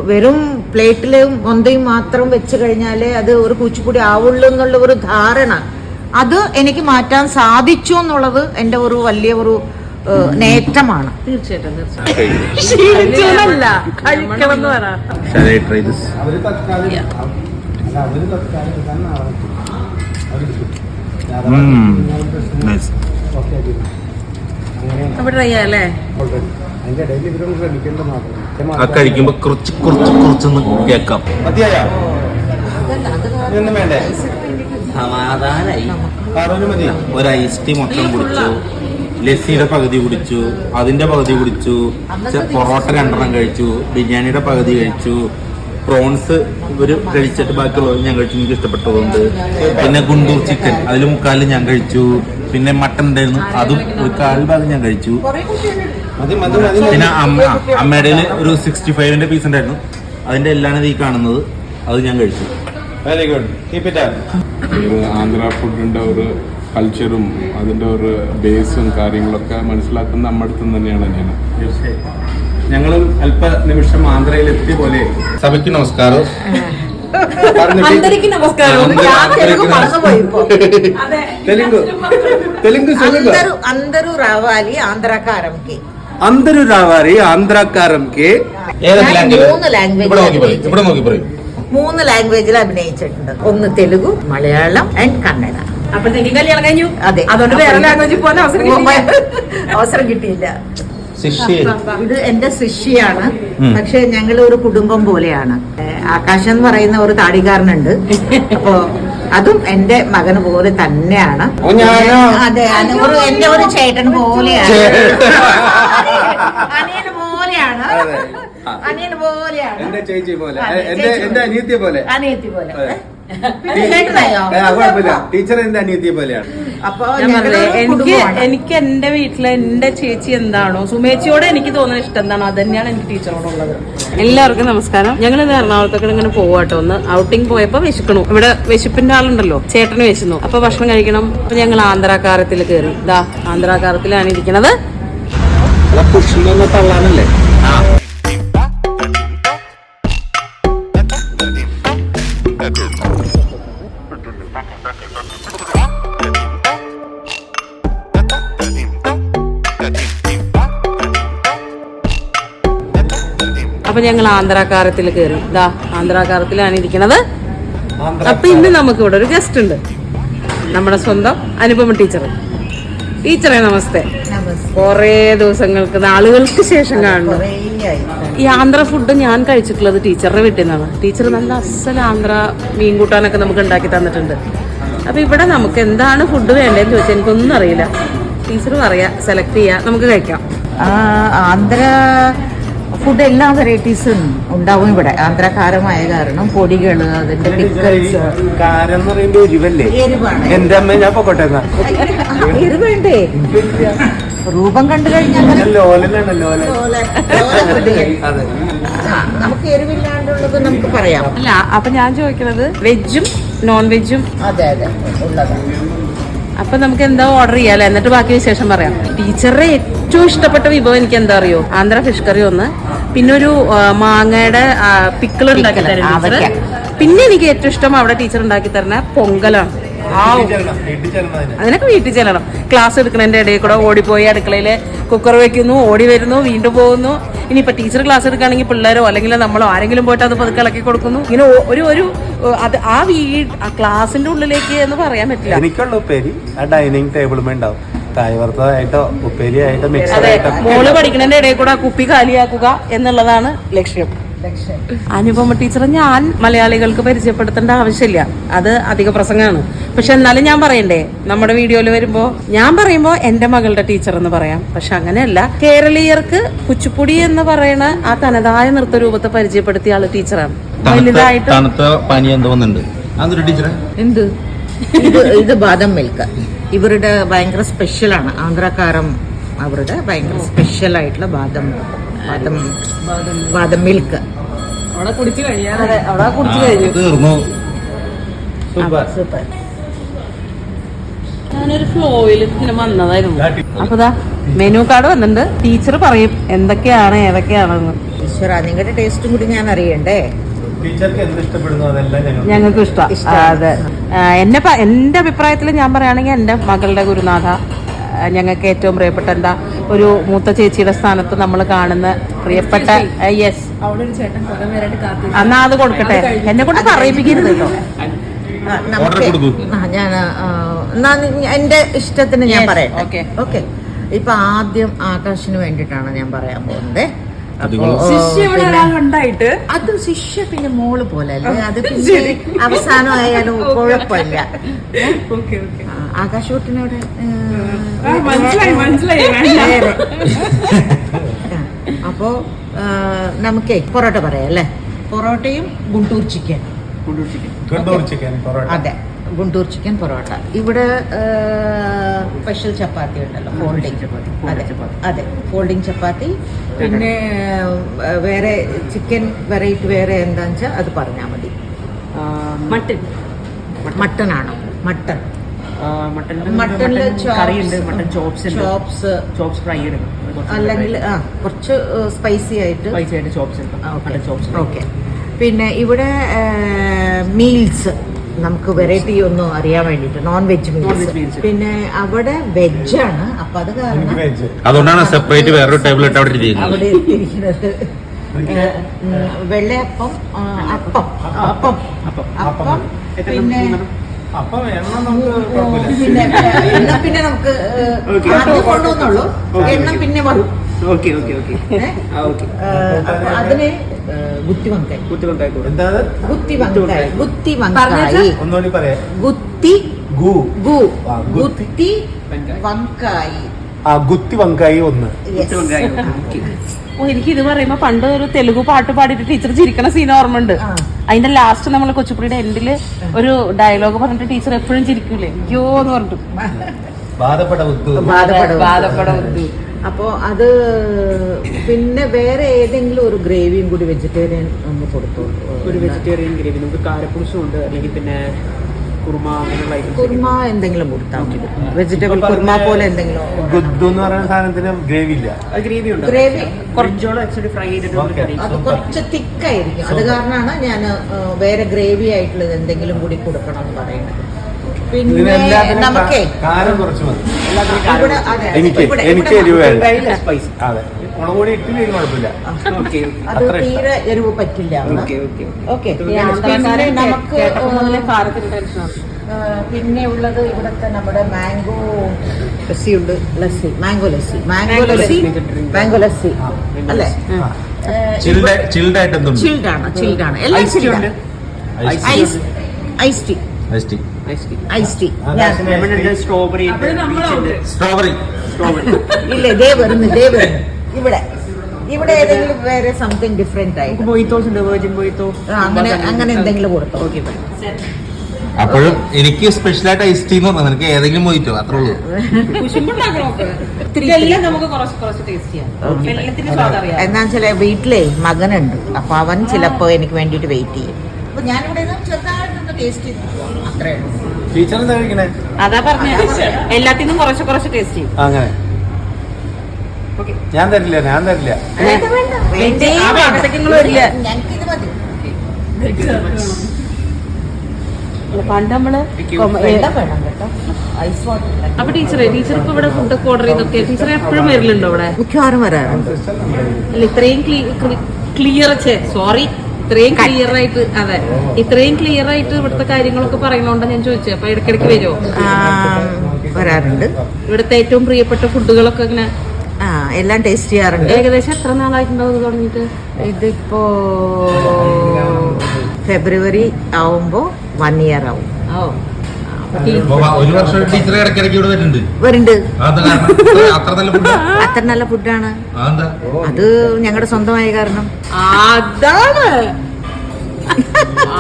വെറും പ്ലേറ്റിലും ഒന്തയും മാത്രം വെച്ച് കഴിഞ്ഞാലേ അത് ഒരു കുച്ചിപ്പുടി ആവുള്ളൂ എന്നുള്ള ഒരു ധാരണ അത് എനിക്ക് മാറ്റാൻ സാധിച്ചു എന്നുള്ളത് എൻ്റെ ഒരു വലിയ ഒരു നേട്ടമാണ്. തീർച്ചയായിട്ടും കഴിക്കുമ്പോ കുറച്ചൊന്ന് കേക്കാം. സമാധാനായി. ഒരു ഐസ് ടീ മൊത്തം കുടിച്ചു, ലസ്സിയുടെ പകുതി കുടിച്ചു, അതിന്റെ പകുതി കുടിച്ചു, പൊറോട്ട 2 കഴിച്ചു, ബിരിയാണിയുടെ പകുതി കഴിച്ചു, പ്രോൺസ് ഇവര് കഴിച്ചിട്ട് ബാക്കിയുള്ളത് ഞാൻ കഴിച്ചു, എനിക്ക് ഇഷ്ടപ്പെട്ടതുകൊണ്ട്. പിന്നെ ഗുണ്ടൂർ ചിക്കൻ അതിൽ 3/4 ഞാൻ കഴിച്ചു. പിന്നെ മട്ടൻ ഉണ്ടായിരുന്നു, അതും 1/4 ഭാഗം ഞാൻ കഴിച്ചു. പിന്നെ അമ്മയുടെ ഒരു 65ന്റെ പീസ് ഉണ്ടായിരുന്നു, അതിന്റെ എല്ലാം ഈ കാണുന്നത് അത് ഞാൻ കഴിച്ചു. Very good, keep it up. Andhra ഫുഡിന്റെ ഒരു കൾച്ചറും അതിന്റെ ഒരു ബേസും കാര്യങ്ങളൊക്കെ മനസ്സിലാക്കുന്ന നമ്മുടെ അടുത്ത് തന്നെയാണ് ഞാൻ. ഞങ്ങളും അല്പ നിമിഷം ആന്ധ്രയിൽ എത്തിയ പോലെ. സഭയ്ക്ക് നമസ്കാരം. అందరూ రావాలి ఆంధ్రాకారంకి. అందరూ రావాలి ఆంధ్రాకారంకి. 3 ലാംഗ്വേജിൽ അഭിനയിച്ചിട്ടുണ്ട്. ഒന്ന് തെലുഗു, മലയാളം ആൻഡ് കന്നഡ. അപ്പോഴത്തേക്ക് കല്യാണം കഴിഞ്ഞു. അതെ, അതുകൊണ്ട് വേറെ ലാംഗ്വേജിൽ പോകാൻ അവസരം കിട്ടിയില്ല. ഇത് എന്റെ ശിഷ്യയാണ്, പക്ഷെ ഞങ്ങൾ ഒരു കുടുംബം പോലെയാണ്. ആകാശം എന്ന് പറയുന്ന ഒരു താടിക്കാരനുണ്ട്, അപ്പോ അതും എന്റെ മകന് പോലെ തന്നെയാണ്. അതെ, എന്റെ ഒരു ചേട്ടൻ പോലെയാണ്, അനിയന് പോലെയാണ്, അനിയന് പോലെയാണ്, എന്റെ ചേച്ചി പോലെ, എന്റെ അനിയത്തി പോലെ, അനിയത്തി പോലെ. ടീച്ചർ എന്റെ അനിയത്തിയെ പോലെയാണ്. അപ്പൊ എനിക്ക് എന്റെ വീട്ടിലെ എന്റെ ചേച്ചി എന്താണോ, സുമേച്ചിയോടെ എനിക്ക് തോന്നുന്ന ഇഷ്ടം എന്താണോ അത് തന്നെയാണ് എനിക്ക് ടീച്ചറോടുള്ളത്. എല്ലാവർക്കും നമസ്കാരം. ഞങ്ങൾ ഇന്ന് എറണാകുളത്തൊക്കെ ഇങ്ങനെ പോവാട്ടോ. ഒന്ന് ഔട്ടിങ് പോയപ്പോ വിശക്കണു. ഇവിടെ വിശപ്പിന്റെ ആളുണ്ടല്ലോ, ചേട്ടന് വിശന്നു. അപ്പൊ ഭക്ഷണം കഴിക്കണം. അപ്പൊ ഞങ്ങൾ ആന്ധ്രാകാരത്തിൽ കയറി. ഇതാ ആന്ധ്രാകാരത്തിലാണ് ഇരിക്കണത്. തള്ളാനല്ലേ? അപ്പൊ ഞങ്ങൾ ആന്ധ്രാകാരത്തിൽ കയറി. ഇതാ ആന്ധ്രാകാരത്തിലാണ് ഇരിക്കണത്. അപ്പൊ ഇന്ന് നമുക്ക് ഇവിടെ ഒരു ഗസ്റ്റ് ഉണ്ട്, നമ്മുടെ സ്വന്തം അനുപമ ടീച്ചർ. ടീച്ചറെ നമസ്തേ. കൊറേ ദിവസങ്ങൾക്ക് നാളുകൾക്ക് ശേഷം കാണുന്നു. ഈ ആന്ധ്ര ഫുഡ് ഞാൻ കഴിച്ചിട്ടുള്ളത് ടീച്ചറുടെ വീട്ടിൽ നിന്നാണ്. ടീച്ചർ നല്ല അസൽ ആന്ധ്ര മീൻ കൂട്ടാനൊക്കെ നമുക്ക് ഉണ്ടാക്കി തന്നിട്ടുണ്ട്. അപ്പൊ ഇവിടെ നമുക്ക് എന്താണ് ഫുഡ് വേണ്ടതെന്ന് ചോദിച്ചാൽ എനിക്കൊന്നും അറിയില്ല. ടീച്ചർ പറയാ, സെലക്ട് ചെയ്യാ, നമുക്ക് കഴിക്കാം. ആന്ധ്ര ഫുഡ് എല്ലാ വെറൈറ്റീസും ഉണ്ടാവും ഇവിടെ. ആന്ധ്രാകാരമായ കാരണം പൊടികള്, അതിന്റെ പിക്കിൾസ്. കാരം എന്ന് പറയുമ്പോ എരിവല്ലേ? എന്റെ അമ്മ ഞാൻ പൊക്കോട്ടെ. എരിവേണ്ടേ? രൂപം കണ്ടു കഴിഞ്ഞാൽ നമുക്ക് എരിവില്ലാണ്ടുള്ളത് നമുക്ക് പറയാം. അല്ല, അപ്പൊ ഞാൻ ചോദിക്കുന്നത് വെജും നോൺ വെജും. അതെ അതെ ഉള്ളത്. അപ്പൊ നമുക്ക് എന്താ ഓർഡർ ചെയ്യാലോ, എന്നിട്ട് ബാക്കി വിശേഷം പറയാം. ടീച്ചറുടെ ഏറ്റവും ഇഷ്ടപ്പെട്ട വിഭവം എനിക്ക് എന്താ അറിയോ? ആന്ധ്ര ഫിഷ് കറി ഒന്ന്, പിന്നെ ഒരു മാങ്ങയുടെ പിക്കിൾ ഉണ്ടാക്കി തരുന്നത്. പിന്നെ എനിക്ക് ഏറ്റവും ഇഷ്ടം അവിടെ ടീച്ചർ ഉണ്ടാക്കി തരുന്ന പൊങ്കലാണ്. അതിനൊക്കെ വീട്ടിൽ ചെല്ലണം. ക്ലാസ് എടുക്കണതിന്റെ ഇടയിൽ കൂടെ ഓടിപ്പോയി അടുക്കളയില് കുക്കർ വെക്കുന്നു, ഓടി വരുന്നു, വീണ്ടും പോകുന്നു. ഇനിയിപ്പോ ടീച്ചർ ക്ലാസ് എടുക്കുകയാണെങ്കിൽ പിള്ളേരോ അല്ലെങ്കിൽ നമ്മളോ ആരെങ്കിലും പോയിട്ട് അത് പതുക്കെ ഇളക്കി കൊടുക്കുന്നു. ഇങ്ങനെ ഒരു അത് ആ ക്ലാസിന്റെ ഉള്ളിലേക്ക് എന്ന് പറയാൻ പറ്റില്ല. എനിക്കുള്ള ഉപ്പേരി ആ ഡൈനിങ് ടേബിളുമേ ഉണ്ടാവും. കായവറുത്തതായിട്ടോ ഉപ്പേരിയായിട്ടോ മിക്സഡായിട്ടോ. മോള് പഠിക്കണതിന്റെ ഇടയിൽ കൂടെ കുപ്പി കാലിയാക്കുക എന്നുള്ളതാണ് ലക്ഷ്യം. അനുപമ ടീച്ചറെ ഞാൻ മലയാളികൾക്ക് പരിചയപ്പെടുത്തേണ്ട ആവശ്യമില്ല, അത് അധിക പ്രസംഗമാണ്. പക്ഷെ എന്നാലും ഞാൻ പറയണ്ടേ, നമ്മുടെ വീഡിയോയിൽ വരുമ്പോ ഞാൻ പറയുമ്പോ എന്റെ മകളുടെ ടീച്ചർ എന്ന് പറയാം. പക്ഷെ അങ്ങനെയല്ല, കേരളീയർക്ക് കുച്ചിപ്പുടി എന്ന് പറയുന്ന ആ തനതായ നൃത്തരൂപത്തെ പരിചയപ്പെടുത്തിയ ആള് ടീച്ചറാണ്. വലുതായിട്ട് പനി എന്തോന്നുണ്ട് ടീച്ചറെ. എന്ത് ഇത് ബാദം മിൽക്ക് ഇവരുടെ ഭയങ്കര സ്പെഷ്യലാണ്. ആന്ധ്രാകാരം അവരുടെ ഭയങ്കര സ്പെഷ്യൽ ആയിട്ടുള്ള ബാദം മിൽക്ക്. അവിടെ കുടിച്ചു കഴിഞ്ഞു. സൂപ്പർ. ഞാനൊരു ഫ്ലോയിൽ ഇങ്ങനെ വന്നതായിരുന്നു. അപ്പൊ മെനു കാർഡ് വന്നിട്ടുണ്ട്. ടീച്ചർ പറയും എന്തൊക്കെയാണ് ഏതൊക്കെയാണെന്ന്. ഈശ്വര, നിങ്ങളുടെ ടേസ്റ്റും കൂടി ഞാൻ അറിയണ്ടേ. ടീച്ചർക്ക് എന്ത് ഇഷ്ടപ്പെടുന്നു അതെല്ലാം ഞങ്ങൾക്ക് ഇഷ്ടമാണ്. അതെ, എന്റെ അഭിപ്രായത്തിൽ ഞാൻ പറയുകയാണെങ്കിൽ എൻ്റെ മകളുടെ ഗുരുനാഥ ഞങ്ങൾക്ക് ഏറ്റവും പ്രിയപ്പെട്ട എന്താ ഒരു മൂത്ത ചേച്ചിയുടെ സ്ഥാനത്ത് നമ്മൾ കാണുന്ന പ്രിയപ്പെട്ട യെസ്, എന്നാ അത് കൊടുക്കട്ടെ, എന്നെ കൊണ്ട് പറയിപ്പിക്കരുത് കേട്ടോ. ഞാൻ എന്റെ ഇഷ്ടത്തിന് ഞാൻ പറയാം. ഓക്കെ, ഇപ്പൊ ആദ്യം ആകാശിന് വേണ്ടിയിട്ടാണ് ഞാൻ പറയാൻ പോകുന്നത്. അത് ശിഷ്യ പിന്നെ മോള് പോലെ അല്ലേ, അത് പിന്നെ അവസാനമായാലും കുഴപ്പമില്ല. ആകാശൂട്ടിനോട് അപ്പോ നമുക്കേ പൊറോട്ട പറയാം അല്ലേ. പൊറോട്ടയും ഗുണ്ടൂർ ചിക്കൻ. അതെ, ഗുണ്ടൂർ ചിക്കൻ പൊറോട്ട. ഇവിടെ സ്പെഷ്യൽ ചപ്പാത്തി ഉണ്ടല്ലോ, ഫോൾഡിങ് ചപ്പാത്തി. അതെ, ഫോൾഡിങ് ചപ്പാത്തി. പിന്നെ വേറെ ചിക്കൻ വെറൈറ്റി വേറെ എന്താന്ന് വെച്ചാൽ അത് പറഞ്ഞാൽ മതി. മട്ടനാണോ? മട്ടനില് ചോപ്സ് ഫ്രൈ അല്ലെങ്കിൽ കുറച്ച് സ്പൈസി ആയിട്ട്. ഓക്കെ, പിന്നെ ഇവിടെ മീൽസ് നമുക്ക് വെറൈറ്റി ഒന്നും അറിയാൻ വേണ്ടിട്ട് നോൺ വെജ് മീൽസ്. പിന്നെ അവിടെ വെജാണ്, അപ്പൊ അത് കാരണം അതുകൊണ്ടാണ് സെപ്പറേറ്റ് വേറൊരു ടേബിൾ ഇട്ട് അവിടെ അവിടെ ഇരിക്കുന്നത്. വെള്ളയപ്പം, അപ്പം അപ്പം അപ്പം പിന്നെ പിന്നെ നമുക്ക് ആദ്യം കൊണ്ടുവന്നുള്ളൂ, എണ്ണം പിന്നെ വരും. അതിന് ഗുത്തി വങ്കായി ഒന്ന്. എനിക്ക് ഇത് പറയുമ്പോ പണ്ട് ഒരു തെലുഗു പാട്ട് പാടിയിട്ട് ടീച്ചർ ചിരിക്കണ സീൻ ഓർമ്മയുണ്ട്. അതിന്റെ ലാസ്റ്റ് നമ്മൾ കൊച്ചുപ്പുടിയുടെ എൻഡില് ഒരു ഡയലോഗ് പറഞ്ഞിട്ട് ടീച്ചർ എപ്പോഴും ചിരിക്കൂലേ, അയ്യോ എന്ന് പറഞ്ഞിട്ട്. അപ്പോ അത് പിന്നെ വേറെ ഏതെങ്കിലും ഒരു ഗ്രേവിയും കൂടി വെജിറ്റേറിയൻ ഒന്ന് കൊടുത്തു. ഒരു വെജിറ്റേറിയൻ ഗ്രേവി നമുക്ക് കാരപ്പുളിച്ചുണ്ട്, അല്ലെങ്കിൽ പിന്നെ കുർമ കുർമ എന്തെങ്കിലും കൊടുത്താൽ മതി. വെജിറ്റബിൾ കുർമ പോലെ എന്തെങ്കിലും. ഗുദ്ദു എന്ന് പറയുന്ന സാധനത്തിന് ഗ്രേവി ഇല്ല. ഗ്രേവി ഉണ്ട്, ഗ്രേവി ഫ്രൈ ചെയ്തിട്ട് അത് കുറച്ച് തിക്കായിരിക്കും. അത് കാരണമാണ് ഞാൻ വേറെ ഗ്രേവി ആയിട്ടുള്ളത് എന്തെങ്കിലും കൂടി കൊടുക്കണം എന്ന് പറയുന്നത്. പിന്നെ നമുക്കേ എനിക്ക് എരിവ് വേണ്ട. അതെ, മുളകുപൊടി ഇട്ടില്ല കുഴപ്പമില്ല. അത് തീരെ എരിവ് പറ്റില്ല. ഓക്കെ, നമുക്ക് പിന്നെ ഉള്ളത് ഇവിടുത്തെ നമ്മുടെ മാംഗോ ലസ്സി ഉണ്ട്. മാംഗോ ലസ്സി അല്ലേ? ചിൽഡാണ് എല്ലാം ചിൽഡാണ്. ഐസ് ടീ സ്ട്രോബെറി ഇല്ലേ? ദേ വരുന്നു. ഇവിടെ ഏതെങ്കിലും വേറെ സംതിങ് ഡിഫറെന്റ് ആയി അങ്ങനെ എന്തെങ്കിലും കൊടുത്തോ. അപ്പോഴും എനിക്ക് സ്പെഷ്യലായിട്ട് ഐസ് ടീ എന്ന് പറഞ്ഞാൽ നിനക്ക് ഏതെങ്കിലും പോയിട്ടോ അത്രേ ഉള്ളൂ. എന്നാ വെച്ചാൽ വീട്ടിലെ മകനുണ്ട്, അപ്പൊ അവൻ ചിലപ്പോ എനിക്ക് വേണ്ടിട്ട് വെയിറ്റ് ചെയ്യും. അപ്പൊ ഞാനിവിടെ ചെറുതായിട്ടൊന്ന് ടേസ്റ്റ് ചെയ്തു, അത്രേ ഉള്ളൂ. ടീച്ചറെന്താ കഴിക്കണേ? അതാ പറഞ്ഞ എല്ലാത്തിനും കുറച്ച് ടേസ്റ്റ് ചെയ്യും. അങ്ങനെ ഞാൻ തരില്ല. ഞങ്ങൾക്കിത് മതി. പണ്ട് നമ്മള് ഐസ് വാട്ടർ. അപ്പൊ ടീച്ചർ ഇപ്പൊ ഇവിടെ ഫുഡൊക്കെ ഓർഡർ ചെയ്തൊക്കെ ടീച്ചർ എപ്പോഴും വരലുണ്ടോ ഇവിടെ? മിക്കവാറും വരാറുണ്ട്. അല്ല, ഇത്രയും ക്ലിയർ ആയിട്ട് ഇവിടുത്തെ കാര്യങ്ങളൊക്കെ പറയണോണ്ടാ ഞാൻ ചോദിച്ചത്. അപ്പൊ ഇടയ്ക്കിടയ്ക്ക് വരുമോ? വരാറുണ്ട്. ഇവിടുത്തെ ഏറ്റവും പ്രിയപ്പെട്ട ഫുഡുകളൊക്കെ ഇങ്ങനെ എല്ലാം ടേസ്റ്റ് ചെയ്യാറുണ്ട്. ഏകദേശം എത്ര നാളായിട്ടുണ്ടാവും തുടങ്ങിയിട്ട്? ഇതിപ്പോ ഫെബ്രുവരി ആവുമ്പോ 1 year ആവും. ഒരു വർഷം ടീച്ചർ ഇടയ്ക്കിടയ്ക്ക് ഇവിടെ വരുന്നുണ്ട്. അത്ര നല്ല ഫുഡാണ്. അത് ഞങ്ങളുടെ സ്വന്തമായ കാരണം.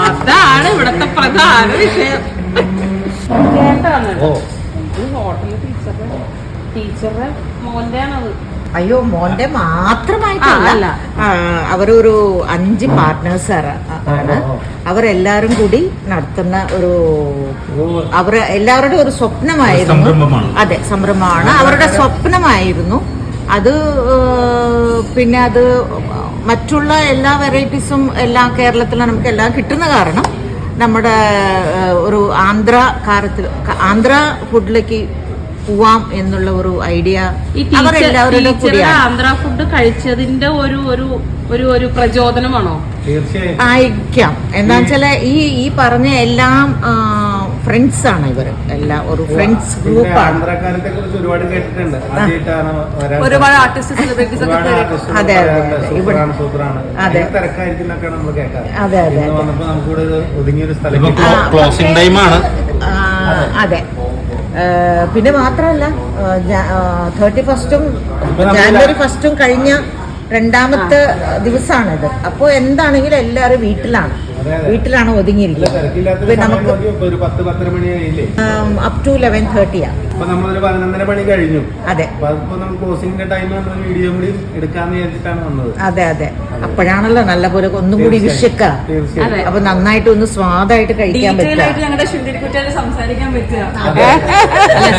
അതാണ് ഇവിടത്തെ പ്രധാന വിഷയം. ഹോട്ടലിലെ ടീച്ചറുടെ മോന്റെ ആണത്. അയ്യോ, മോന്റെ മാത്രമായിട്ടല്ല, അവരൊരു 5 പാർട്ട്നേഴ്സ് ആണ്. അവരെല്ലാരും കൂടി നടത്തുന്ന എല്ലാവരുടെ ഒരു സ്വപ്നമായിരുന്നു. അതെ, സംരംഭമാണ്. അവരുടെ സ്വപ്നമായിരുന്നു അത് പിന്നെ അത് മറ്റുള്ള എല്ലാ വെറൈറ്റീസും എല്ലാം കേരളത്തിൽ നമുക്ക് എല്ലാം കിട്ടുന്ന കാരണം നമ്മുടെ ഒരു ആന്ധ്ര ഫുഡിലേക്ക് പോവാം എന്നുള്ള ഒരു ഐഡിയ അവരെല്ലാവരുടെ കൂടിയാണ്. ആന്ധ്ര ഫുഡ് കഴിച്ചതിന്റെ ഒരു പ്രചോദനമാണോ? ആയിരിക്കാം. എന്താ വെച്ചാല് ഈ പറഞ്ഞ എല്ലാം ഫ്രണ്ട്സ് ആണ് ഇവര് എല്ലാം ഒരു ഫ്രണ്ട്സ് ഗ്രൂപ്പാണ്. ഒരുപാട് ആർട്ടിസ്റ്റ് സെലിബ്രിറ്റീസ് ഒക്കെ അതെ ക്ലോസിംഗ് ടൈമാണ്. അതെ. പിന്നെ മാത്രമല്ല 31st ജാനുവരി 1 കഴിഞ്ഞ രണ്ടാമത്തെ ദിവസമാണിത്. അപ്പോൾ എന്താണെങ്കിലും എല്ലാവരും വീട്ടിലാണ് ഒതുങ്ങിയിരിക്കുന്നത്. നമുക്ക് അപ് ടു 11:30 നമ്മളൊരു 11:30 മണി കഴിഞ്ഞു. അതെ ക്ലോസിംഗിന്റെ ടൈം വീഡിയോ കൂടി എടുക്കാന്ന് വിചാരിച്ചിട്ടാണ് വന്നത്. അതെ അപ്പോഴാണല്ലോ നല്ല പോലെ ഒന്നും കൂടി വിശക്കാം. അപ്പൊ നന്നായിട്ട് ഒന്ന് സ്വാദായിട്ട് കഴിക്കാൻ പറ്റും. സംസാരിക്കാൻ പറ്റുക.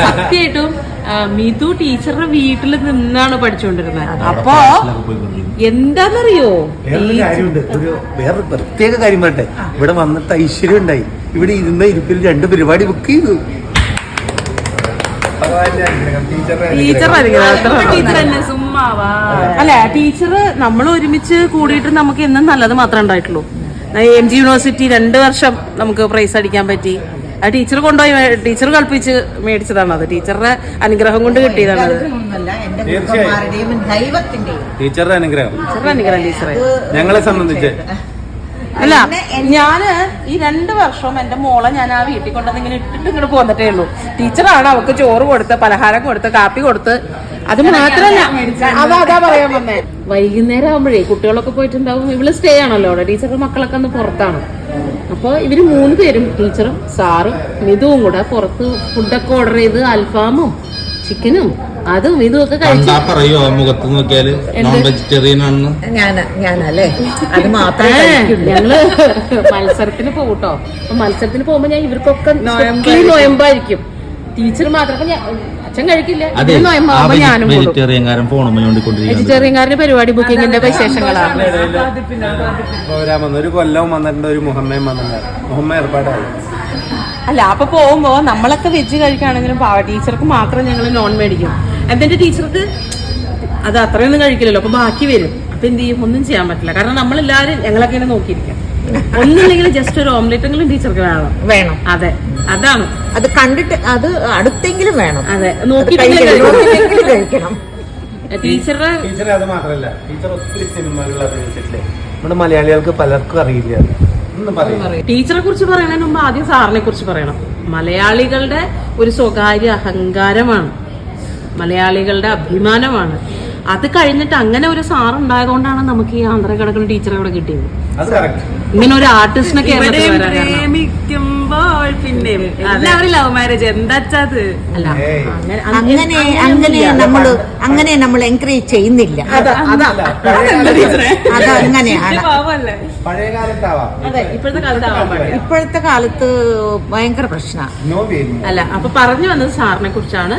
സത്യമായിട്ടും മിതു ടീച്ചറുടെ വീട്ടിൽ നിന്നാണ് പഠിച്ചുകൊണ്ടിരുന്നത്. അപ്പൊ എന്താന്നറിയോ, വേറൊരു പ്രത്യേക കാര്യം പറയട്ടെ. ഇവിടെ വന്നിട്ട് ഐശ്വര്യം ഉണ്ടായി. ഇവിടെ ഇരുന്ന ഇരിപ്പിൽ 2 പരിപാടി ബുക്ക് ചെയ്തു. അല്ല ടീച്ചർ നമ്മൾ ഒരുമിച്ച് കൂടിയിട്ട് നമുക്ക് എന്നും നല്ലത് മാത്രമേ ഉണ്ടായിട്ടുള്ളൂ. MG യൂണിവേഴ്സിറ്റി 2 വർഷം നമുക്ക് പ്രൈസ് അടിക്കാൻ പറ്റി. ആ ടീച്ചർ കൊണ്ടുപോയി ടീച്ചർ കൽപ്പിച്ച് മേടിച്ചതാണ്. അത് ടീച്ചറുടെ അനുഗ്രഹം കൊണ്ട് കിട്ടിയതാണ്. ടീച്ചറുടെ അനുഗ്രഹം ടീച്ചറെ ഞങ്ങളെ സംബന്ധിച്ച്. അല്ല ഞാന് ഈ 2 വർഷവും എന്റെ മോളെ ഞാൻ ആ വീട്ടിൽ കൊണ്ടുവന്ന് ഇങ്ങനെ ഇട്ടിട്ട് ഇങ്ങോട്ട് പോന്നിട്ടേ ഉള്ളൂ. ടീച്ചറാണ് അവർക്ക് ചോറ് കൊടുത്ത്, പലഹാരം കൊടുത്ത്, കാപ്പി കൊടുത്ത്. അത് മാത്രല്ല, അതാ പറയാൻ വന്നേ. വൈകുന്നേരം ആകുമ്പോഴേ കുട്ടികളൊക്കെ പോയിട്ടുണ്ടാവും. ഇവള് സ്റ്റേ ആണല്ലോ അവിടെ. ടീച്ചറുടെ മക്കളൊക്കെ അന്ന് പുറത്താണ്. അപ്പൊ ഇവര് 3 പേരും, ടീച്ചറും സാറും മിതുവും കൂടെ പുറത്ത് ഫുഡൊക്കെ ഓർഡർ ചെയ്ത് അൽഫാമും ചിക്കനും അതും ഇതുമൊക്കെ കഴിച്ചു. പറയോ മുഖത്ത് നോക്കിയാല് നോൺ വെജിറ്റേറിയൻ ആണെന്ന്? ഞാനല്ലേ അത് മാത്രമേ ഞങ്ങള് മത്സരത്തിന് പോകട്ടോ. അപ്പൊ മത്സരത്തിന് പോകുമ്പോ ഞാൻ ഇവർക്കൊക്കെ നോയമ്പായിരിക്കും. ടീച്ചർ മാത്രം അച്ഛൻ കഴിക്കില്ല. നോയമ്പാകുമ്പോ ഞാനും വെജിറ്റേറിയൻകാരന്റെ പരിപാടി ബുക്കിങ്ങിന്റെ വിശേഷങ്ങളാണ്. ഒരു കൊല്ലവും വന്നിട്ടുണ്ട്, ഒരു മുഹമ്മയും വന്നിട്ടുണ്ട്. മുഹമ്മ ഏർപ്പാടായി. അല്ല അപ്പൊ പോകുമ്പോ നമ്മളൊക്കെ വെജ് കഴിക്കുകയാണെങ്കിലും ടീച്ചർക്ക് മാത്രം ഞങ്ങൾ നോൺ മേടിക്കും. എന്നിട്ട് ടീച്ചർക്ക് അത് അത്രയൊന്നും കഴിക്കില്ലല്ലോ. അപ്പൊ ബാക്കി വരും. അപ്പൊ എന്ത് ചെയ്യും? ഒന്നും ചെയ്യാൻ പറ്റില്ല. കാരണം നമ്മളെല്ലാരും ഞങ്ങളൊക്കെ ഇങ്ങനെ നോക്കിയിരിക്കാം. ഒന്നുമില്ലെങ്കിൽ ജസ്റ്റ് ഒരു ഓംലെറ്റ് എങ്കിലും ടീച്ചർക്ക് വേണം. അതെ അതാണ്. അത് കണ്ടിട്ട് അത് അടുത്തെങ്കിലും വേണം. അതെ നോക്കിയിട്ടെങ്കിലും കഴിക്കണം. ടീച്ചറെ അത് മാത്രല്ല, ടീച്ചർ ഒത്തിരി സിനിമകൾ അഭിനയിച്ചിട്ടില്ലേ, നമ്മുടെ മലയാളികൾക്ക് പലർക്കും അറിയില്ല. ടീച്ചറെ കുറിച്ച് പറയുന്നതിന് മുമ്പ് ആദ്യം സാറിനെ കുറിച്ച് പറയണം. മലയാളികളുടെ ഒരു സ്വകാര്യ അഹങ്കാരമാണ്, മലയാളികളുടെ അഭിമാനമാണ്. അത് കഴിഞ്ഞിട്ട് അങ്ങനെ ഒരു സാറുണ്ടായതുകൊണ്ടാണ് നമുക്ക് ഈ ആന്ധ്ര കിടക്കുന്ന ടീച്ചറെ ഇവിടെ കിട്ടിയത്. ഇങ്ങനെ ഒരു ആർട്ടിസ്റ്റിനെ പ്രേമിക്കുമ്പോൾ പിന്നെ എല്ലാവരും ലവ് മാരേജ് എന്താ അല്ല അങ്ങനെ നമ്മൾ എൻകറേജ് ചെയ്യുന്നില്ല. അതങ്ങനെയാണ്. ഇപ്പോഴത്തെ കാലത്ത് ഭയങ്കര പ്രശ്നമാണ്. അല്ല അപ്പൊ പറഞ്ഞു വന്നത് സാറിനെ കുറിച്ചാണ്.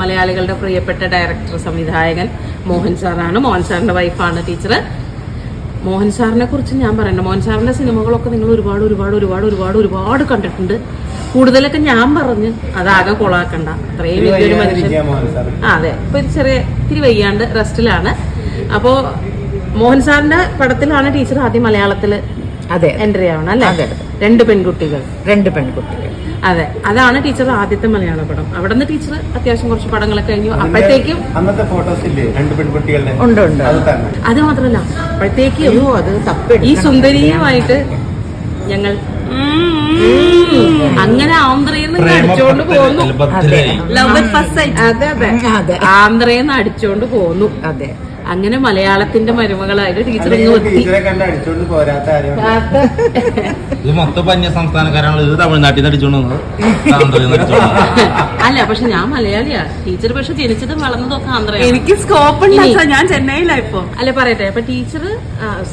മലയാളികളുടെ പ്രിയപ്പെട്ട ഡയറക്ടർ സംവിധായകൻ മോഹൻ സാറാണ്. മോഹൻ സാറിന്റെ വൈഫാണ് ടീച്ചർ. മോഹൻ സാറിനെ കുറിച്ച് ഞാൻ പറയണ്ട. മോഹൻ സാറിന്റെ സിനിമകളൊക്കെ നിങ്ങൾ ഒരുപാട് കണ്ടിട്ടുണ്ട്. കൂടുതലൊക്കെ ഞാൻ പറഞ്ഞ് അതാകെ കൊളാക്കണ്ട. അത്രയും വലിയൊരു മനുഷ്യൻ. അതെ ഇപ്പൊ ഇത്തിരി വയ്യാണ്ട് റെസ്റ്റിലാണ്. അപ്പോ മോഹൻ സാറിന്റെ പടത്തിലാണ് ടീച്ചർ ആദ്യം മലയാളത്തില് എൻട്രി ആവണം അല്ലെ? 2 പെൺകുട്ടികൾ. അതെ അതാണ് ടീച്ചർ ആദ്യത്തെ മലയാള പടം. അവിടെ നിന്ന് ടീച്ചർ അത്യാവശ്യം കുറച്ച് പടങ്ങളൊക്കെ കഴിഞ്ഞു. അപ്പോഴത്തേക്കും അന്നത്തെ ഫോട്ടോസ് ഇല്ലേ 2 പെൺകുട്ടികളുടെ? ഉണ്ട്. അത് മാത്രമല്ല അപ്പോഴത്തേക്കും ഈ സുന്ദരിയുമായിട്ട് ഞങ്ങൾ അങ്ങനെ ആന്ധ്രയിൽ അടിച്ചോണ്ട് പോന്നു. Love at first sight. ആന്ധ്രയിൽ നിന്ന് അടിച്ചോണ്ട് പോന്നു. അതെ അങ്ങനെ മലയാളത്തിന്റെ മരുമകളായിട്ട് ടീച്ചർ ഇത് മൊത്തം അന്യ സംസ്ഥാനക്കാരാണ്. ഇത് തമിഴ്നാട്ടിൽ നിന്ന് അടിച്ചോണ്ട് അല്ല പക്ഷെ ഞാൻ മലയാളിയാ. ടീച്ചർ പക്ഷെ ജനിച്ചതും വളർന്നതൊക്കെ ആന്ധ്ര. എനിക്ക് സ്കോപ്പ് ഉണ്ട്. ഞാൻ ചെന്നൈയിലാണ് ഇപ്പൊ. അല്ല പറയട്ടെ. അപ്പൊ ടീച്ചർ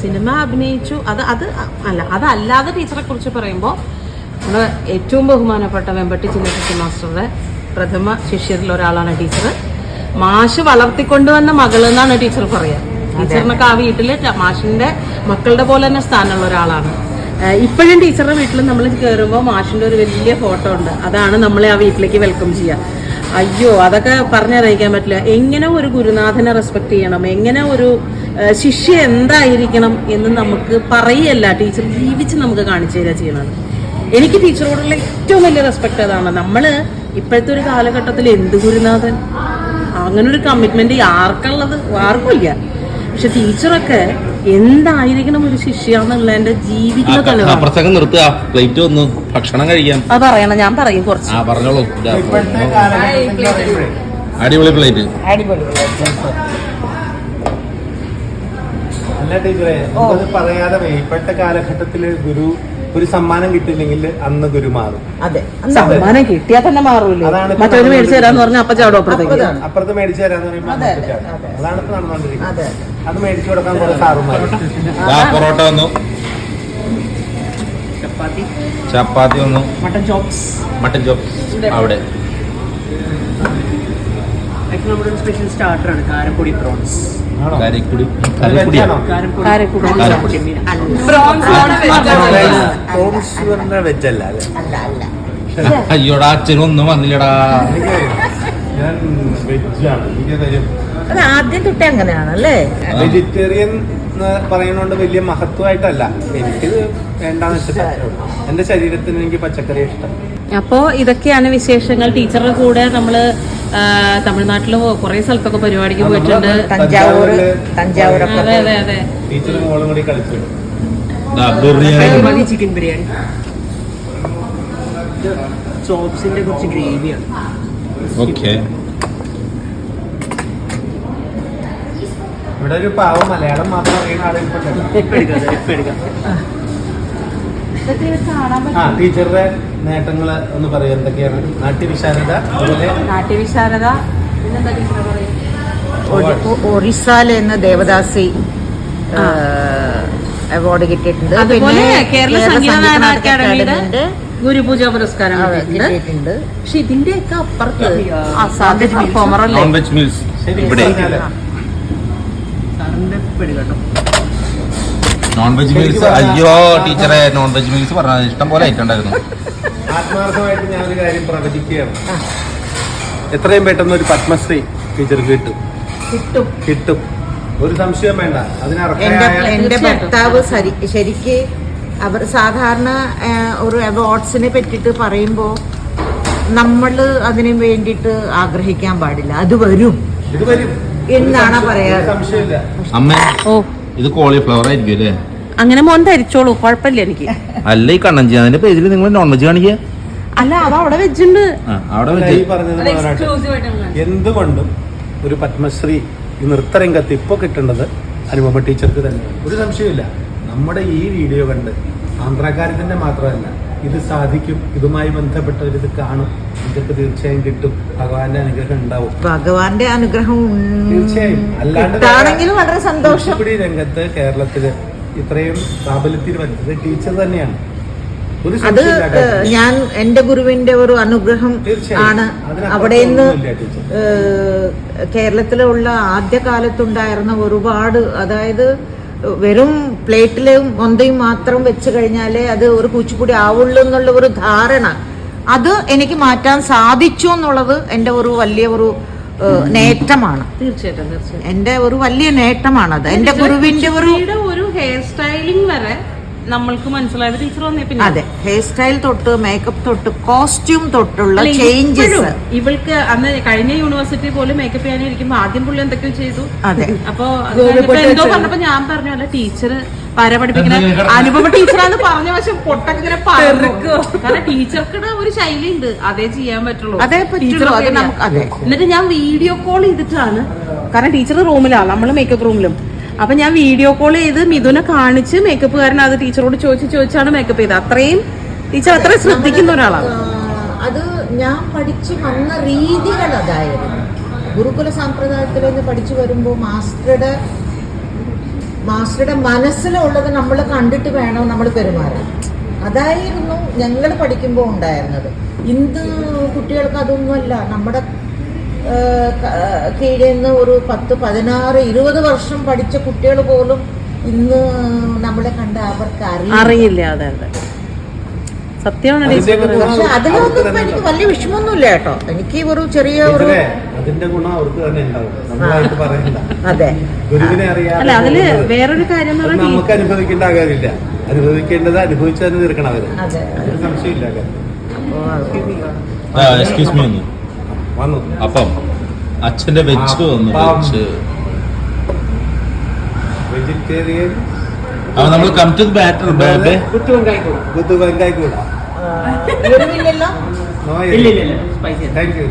സിനിമ അഭിനയിച്ചു. അതല്ലാതെ ടീച്ചറെ കുറിച്ച് പറയുമ്പോ നമ്മുടെ ഏറ്റവും ബഹുമാനപ്പെട്ട വെമ്പട്ടി ചിന്നപ്പച്ചി മാസ്റ്ററുടെ പ്രഥമ ശിഷ്യരിൽ ഒരാളാണ് ടീച്ചർ. മാഷ് വളർത്തിക്കൊണ്ടുവന്ന മകള് എന്നാണ് ടീച്ചർ പറയാ. ടീച്ചറിനൊക്കെ ആ വീട്ടില് മാഷിന്റെ മക്കളുടെ പോലെ തന്നെ സ്ഥാനമുള്ള ഒരാളാണ്. ഇപ്പോഴും ടീച്ചറുടെ വീട്ടിൽ നമ്മൾ കയറുമ്പോൾ മാഷിന്റെ ഒരു വലിയ ഫോട്ടോ ഉണ്ട്. അതാണ് നമ്മളെ ആ വീട്ടിലേക്ക് വെൽക്കം ചെയ്യുക. അയ്യോ, അതൊക്കെ പറഞ്ഞറിയിക്കാൻ പറ്റില്ല. എങ്ങനെ ഒരു ഗുരുനാഥനെ റെസ്പെക്ട് ചെയ്യണം, എങ്ങനെ ഒരു ശിഷ്യ എന്തായിരിക്കണം എന്ന് നമുക്ക് പറയല്ല, ടീച്ചർ ജീവിച്ച് നമുക്ക് കാണിച്ചു തരിക ചെയ്യണത്. എനിക്ക് ടീച്ചറോടുള്ള ഏറ്റവും വലിയ റെസ്പെക്ട് അതാണ്. നമ്മള് ഇപ്പോഴത്തെ ഒരു കാലഘട്ടത്തിൽ എന്ത് ഗുരുനാഥൻ, അങ്ങനെ ഒരു കമ്മിറ്റ്മെന്റ് ആർക്കുള്ളത്? ആർക്കുമില്ല. പക്ഷെ ടീച്ചറൊക്കെ എന്തായിരിക്കണം ഒരു ശിഷ്യാന്നുള്ളതിന്റെ ജീവിക്കുന്ന തെളിവാണ്. നിർത്തുക, പ്ലേറ്റ് വന്നു, ഭക്ഷണം കഴിക്കാം. അത് പറയണം, ഞാൻ പറയും കുറച്ച്. പറഞ്ഞോളൂ. ഇപ്പോഴത്തെ കാലഘട്ടത്തിൽ പറയുമ്പോഴേ അടിപൊളി പ്ലേറ്റ്. അല്ല ടീച്ചറെ, നമുക്കത് പറയാതെ ഇപ്പോഴത്തെ കാലഘട്ടത്തില് ഗുരു ഒരു സമ്മാനം കിട്ടിയില്ലെങ്കിൽ അന്ന് ഗുരു മാറും. അതെ, സമ്മാനം കിട്ടിയാൽ തന്നെ മാറൂലേ. മറ്റൊരു മേടിച്ചു തരാന്ന് പറഞ്ഞാൽ അപ്പ ചാടും അപ്പുറത്തേക്ക്. അപ്പുറത്ത് മേടിച്ചു തരാന്ന് പറയുമ്പോൾ അതാണ് ഇപ്പൊ നടന്നുകൊണ്ടിരിക്കുന്നത്. അത് മേടിച്ചു കൊടുക്കാൻ കുറെ സാറുമാർ. പൊറോട്ട വന്നു, ചപ്പാത്തി വന്നു, മട്ടൻ ചോപ്സ്. അവിടെ നമ്മുടെ ഒരു സ്പെഷ്യൽ സ്റ്റാർട്ടറാണ് കാരപ്പൊടി പ്രോൺസ്. വെജല്ല അയ്യോടാ, അച്ഛനും ഒന്നും വന്നില്ലടാ. ഞാൻ വെജാണ്. അത് ആദ്യം തൊട്ടേ അങ്ങനെയാണല്ലേ. വെജിറ്റേറിയൻ പറയുന്നോണ്ട് വലിയ മഹത്വമായിട്ടല്ല, എനിക്കിത് വേണ്ടാന്ന് വെച്ചിട്ട്. എന്റെ ശരീരത്തിന് എനിക്ക് പച്ചക്കറി ഇഷ്ടം. അപ്പോ ഇതൊക്കെയാണ് വിശേഷങ്ങൾ. ടീച്ചറുടെ കൂടെ നമ്മള് തമിഴ്നാട്ടില് കുറെ സ്ഥലത്തൊക്കെ പരിപാടിക്ക് പോയിട്ടുണ്ട്. തഞ്ചാവൂരൊക്കെ. അതെ അതെ അതെ. ടീച്ചറും മോളും കൂടി കളിച്ചു. ചിക്കൻ ബിരിയാണി, ചോപ്സിന്റെ കുറച്ച് ഗ്രേവിയാണ്. ഓക്കെ. ഇവിടെ ഒരു പാവം മലയാളം മാത്രം അറിയുന്ന ആളുകൾ. ആ, ടീച്ചറുടെ നേട്ടങ്ങള് ഒന്ന് പറയാം. എന്തൊക്കെയാണ്? നാട്യവിശാരദ, അതുപോലെ നാട്യവിശാരദ, പിന്നെന്താ ടീച്ചർ പറയും? ഒറീസയിലെ ദേവദാസി അവാർഡ് കിട്ടിയിട്ടുണ്ട്. അതുപോലെ കേരള സംഗീത നാടക അക്കാദമിയുടെ ഗുരുപൂജ പുരസ്കാരം കിട്ടിയിട്ടുണ്ട്. പക്ഷെ ഇതിന്റെയൊക്കെ അപ്പുറത്ത് അസാധ്യ പെർഫോമർ അല്ലേ. നോൺ വെജ് മീൽസ് ഇവിടെ. നോൺ വെജ് മീൽസ്, അയ്യോ ടീച്ചറെ, നോൺ വെജ് മീൽസ് പറഞ്ഞത് ഇഷ്ടം പോലെ ആയിട്ടുണ്ടായിരുന്നു. ആത്മാർത്ഥമായിട്ട് ഞാനൊരു കാര്യം പ്രവചിക്കുകയാണ്. എത്രയും പെട്ടെന്ന് ഒരു പത്മശ്രീ ടീച്ചർക്ക് കിട്ടും. ഒരു സംശയം വേണ്ട. എന്റെ ഭർത്താവ് ശരിക്ക് അവർ സാധാരണ ഒരു അവാർഡ്സിനെ പറ്റിയിട്ട് പറയുമ്പോൾ നമ്മൾ അതിനു വേണ്ടിയിട്ട് ആഗ്രഹിക്കാൻ പാടില്ല. അത് വരും എന്നാണ് പറയാറ്. സംശയമില്ല. അമ്മ, ഓ, ഇത് കോളിഫ്ലവർ ആയിരിക്കും അല്ലേ? അങ്ങനെ മോൻ ധരിച്ചോളൂ, കുഴപ്പമില്ല എനിക്ക്. അല്ല, ഈ കണ്ണഞ്ചി അതിന്റെ പേജിൽ നിങ്ങൾ നോൺ വെജ് കാണിക്കുക. അല്ല, അത് അവിടെ വെച്ചുണ്ട്. അവിടെ ഈ പറഞ്ഞത് എന്തുകൊണ്ടും ഒരു പത്മശ്രീ ഈ നൃത്തരംഗത്ത് ഇപ്പൊ കിട്ടേണ്ടത് അനുപമ ടീച്ചർക്ക് തന്നെ. ഒരു സംശയമില്ല. നമ്മുടെ ഈ വീഡിയോ കണ്ട് ആന്ധ്രാകാര്യത്തിന്റെ മാത്രമല്ല, ഇത് സാധിക്കും, ഇതുമായി ബന്ധപ്പെട്ടവർ ഇത് കാണും, ഇതൊക്കെ തീർച്ചയായും കിട്ടും. ഭഗവാന്റെ അനുഗ്രഹം ഉണ്ടാവും. ഭഗവാന്റെ അനുഗ്രഹം തീർച്ചയായും. അല്ലാണ്ട് വളരെ സന്തോഷം. കുച്ചിപ്പുടി രംഗത്ത് കേരളത്തില് ഇത്രയും പ്രാബല്യത്തിൽ വരുന്നത് ടീച്ചർ തന്നെയാണ്. അത് ഞാൻ എന്റെ ഗുരുവിന്റെ ഒരു അനുഗ്രഹം ആണ്. അവിടെ നിന്ന് കേരളത്തിലുള്ള ആദ്യകാലത്തുണ്ടായിരുന്ന ഒരുപാട്, അതായത് വെറും പ്ലേറ്റിലും മൊന്തയും മാത്രം വെച്ച് കഴിഞ്ഞാലേ അത് ഒരു കുച്ചിപ്പുടി ആവുള്ളൂ എന്നുള്ള ഒരു ധാരണ, അത് എനിക്ക് മാറ്റാൻ സാധിച്ചു എന്നുള്ളത് എന്റെ ഒരു വലിയ ഒരു നേട്ടമാണ്. തീർച്ചയായിട്ടും എന്റെ ഒരു വലിയ നേട്ടമാണത്. എന്റെ ഗുരുവിന്റെ ഒരു ഹെയർ സ്റ്റൈലിംഗ് വരെ നമ്മൾക്ക് മനസ്സിലായത് ടീച്ചർ വന്നേ. പിന്നെ അതെ, ഹെയർ സ്റ്റൈൽ തൊട്ട് മേക്കപ്പ് തൊട്ട് കോസ്റ്റ്യൂം തൊട്ടുള്ള ചേഞ്ചസ്. ഇവൾക്ക് അന്ന് കഴിഞ്ഞ യൂണിവേഴ്സിറ്റി പോലും മേക്കപ്പ് ചെയ്യാനിരിക്കുമ്പോ ആദ്യം പുള്ളി എന്തൊക്കെയോ ചെയ്തു. അതെ, അപ്പൊ എന്തോ പറഞ്ഞപ്പോ ഞാൻ പറഞ്ഞു, അല്ല ടീച്ചർ പാര പഠിപ്പിക്കുന്ന അനുപമ ടീച്ചറാന്ന് പറഞ്ഞ പക്ഷെ പൊട്ടൊക്കെ ഇങ്ങനെ പറക്കോ. കാരണം ടീച്ചർക്ക് ഒരു ശൈലി ഉണ്ട്, അതേ ചെയ്യാൻ പറ്റുള്ളൂ. എന്നിട്ട് ഞാൻ വീഡിയോ കോൾ ചെയ്തിട്ടാണ്, കാരണം ടീച്ചർ റൂമിലാണ്, നമ്മള് മേക്കപ്പ് റൂമിലും. അപ്പൊ ഞാൻ വീഡിയോ കോൾ ചെയ്ത് മിഥുനെ കാണിച്ച് മേക്കപ്പുകാരൻ അത് ടീച്ചറോട് ചോദിച്ചാണ് മേക്കപ്പ് ചെയ്തത്. അത്രയും ടീച്ചർ അത്രയും ശ്രദ്ധിക്കുന്ന ഒരാളാണ്. അത് ഞാൻ പഠിച്ചു വന്ന രീതികൾ അതായിരുന്നു. ഗുരുകുല സമ്പ്രദായത്തിൽ നിന്ന് പഠിച്ചു വരുമ്പോൾ മാസ്റ്ററുടെ മനസ്സിലുള്ളത് നമ്മൾ കണ്ടിട്ട് വേണം നമ്മൾ പെരുമാറാൻ. അതായിരുന്നു ഞങ്ങൾ പഠിക്കുമ്പോൾ ഉണ്ടായിരുന്നത്. ഇന്ന് കുട്ടികൾക്ക് അതൊന്നുമല്ല. നമ്മുടെ കീഴിൽ നിന്ന് ഒരു 10, 16, 20 വർഷം പഠിച്ച കുട്ടികൾ പോലും ഇന്ന് നമ്മളെ കണ്ട അവർക്ക് അറിയില്ല. അതെ അതെ, സത്യമാണ്. പക്ഷെ അതിലൊന്നും എനിക്ക് വലിയ വിഷമമൊന്നുമില്ല കേട്ടോ. എനിക്ക് ഒരു ചെറിയ ഒരു അതിന്റെ ഗുണം അവർക്ക് തന്നെ ഉണ്ടാവും, നമ്മളായിട്ട് പറയണ്ട. അതെ, ഗുരുവിനെ അറിയാം. അല്ല, അതില് വേറൊരു കാര്യം എന്ന് പറഞ്ഞാൽ നമുക്ക് അനുഭവിക്കേണ്ട കാര്യമില്ല, അനുഭവിക്കേണ്ടത് അനുഭവിച്ചു തന്നെ തീർക്കണം അവര്. അതെ, ഒരു സംശയമില്ല. എക്സ്ക്യൂസ് മീ ഒന്ന് വന്നു അപ്പം അച്ഛന്റെ വെച്ച് വന്നു വെച്ച് വെജിറ്റേറിയൻ. അപ്പൊ നമ്മൾ കം ടു ബാറ്റർ ബേബേ. കുത്തു വെങ്കായി കൂടാ. എരിവില്ലല്ലോ. ഇല്ല സ്പൈസി. Thank you.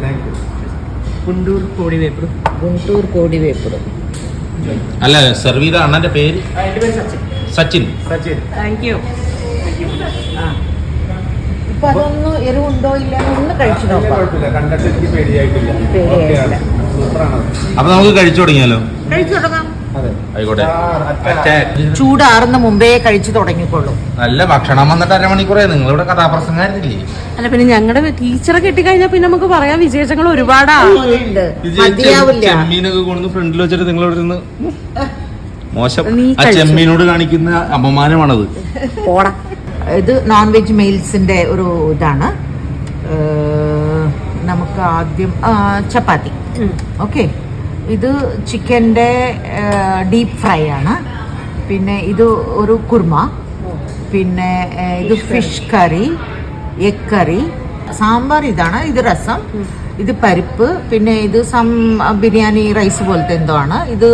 ഗുണ്ടൂർ കോടി വേപ്പിടും. ഗുണ്ടൂർ കോടി വേപ്പിടും. അല്ല, സെർവ് ചെയ്ത അണ്ണന്റെ പേര് എന്റെ പേര് സച്ചിൻ. സച്ചിൻ. Thank you. ഇപ്പൊ അതൊന്നും എരിവുണ്ടോ ഇല്ല ഒന്ന് കഴിച്ചു നോക്കാം. കുഴപ്പമില്ല, കണ്ടിട്ട് എനിക്ക് പേടിയായിട്ടില്ല. പേടിയായിട്ടില്ല. സൂപ്പറാണ്. അപ്പൊ നമുക്ക് കഴിച്ചു തുടങ്ങിയാലോ? കഴിച്ചു തുടങ്ങാം. അതെ, ആയിക്കോട്ടെ. ചൂടാറുന്ന മുമ്പേ കഴിച്ചു തുടങ്ങിക്കോളൂ. നല്ല ഭക്ഷണം വന്നിട്ട് അരമണിക്കൂറേ. നിങ്ങളിവിടെ കഥാപ്രസംഗമായിരുന്നില്ലേ? അല്ല, പിന്നെ ഞങ്ങളുടെ ടീച്ചറെ കിട്ടിക്കഴിഞ്ഞാൽ പിന്നെ നമുക്ക് പറയാൻ വിശേഷങ്ങൾ ഒരുപാടാ. ഉണ്ട്, മതിയാവില്ല. ചെമ്മീനൊക്കെ കൊണ്ടുവന്ന് ഫ്രണ്ടിൽ വെച്ചിട്ട് നിങ്ങളോട് ഇരുന്ന് മോശം. നീ ആ ചെമ്മീനോട് കാണിക്കുന്ന അപമാനമാണത്. പോടാ. ഇത് നോൺ വെജ് മെയിൽസിന്റെ ഒരു ഇതാണ്. നമുക്ക് ആദ്യം ചപ്പാത്തി. ഓക്കെ, ഇത് ചിക്കൻ്റെ ഡീപ്പ് ഫ്രൈ ആണ്. പിന്നെ ഇത് ഒരു കുർമ. പിന്നെ ഇത് ഫിഷ് കറി, എഗ് കറി, സാമ്പാർ. ഇതാണ്, ഇത് രസം, ഇത് പരിപ്പ്. പിന്നെ ഇത് ബിരിയാണി റൈസ് പോലത്തെ എന്തോ ആണ്. ഇത്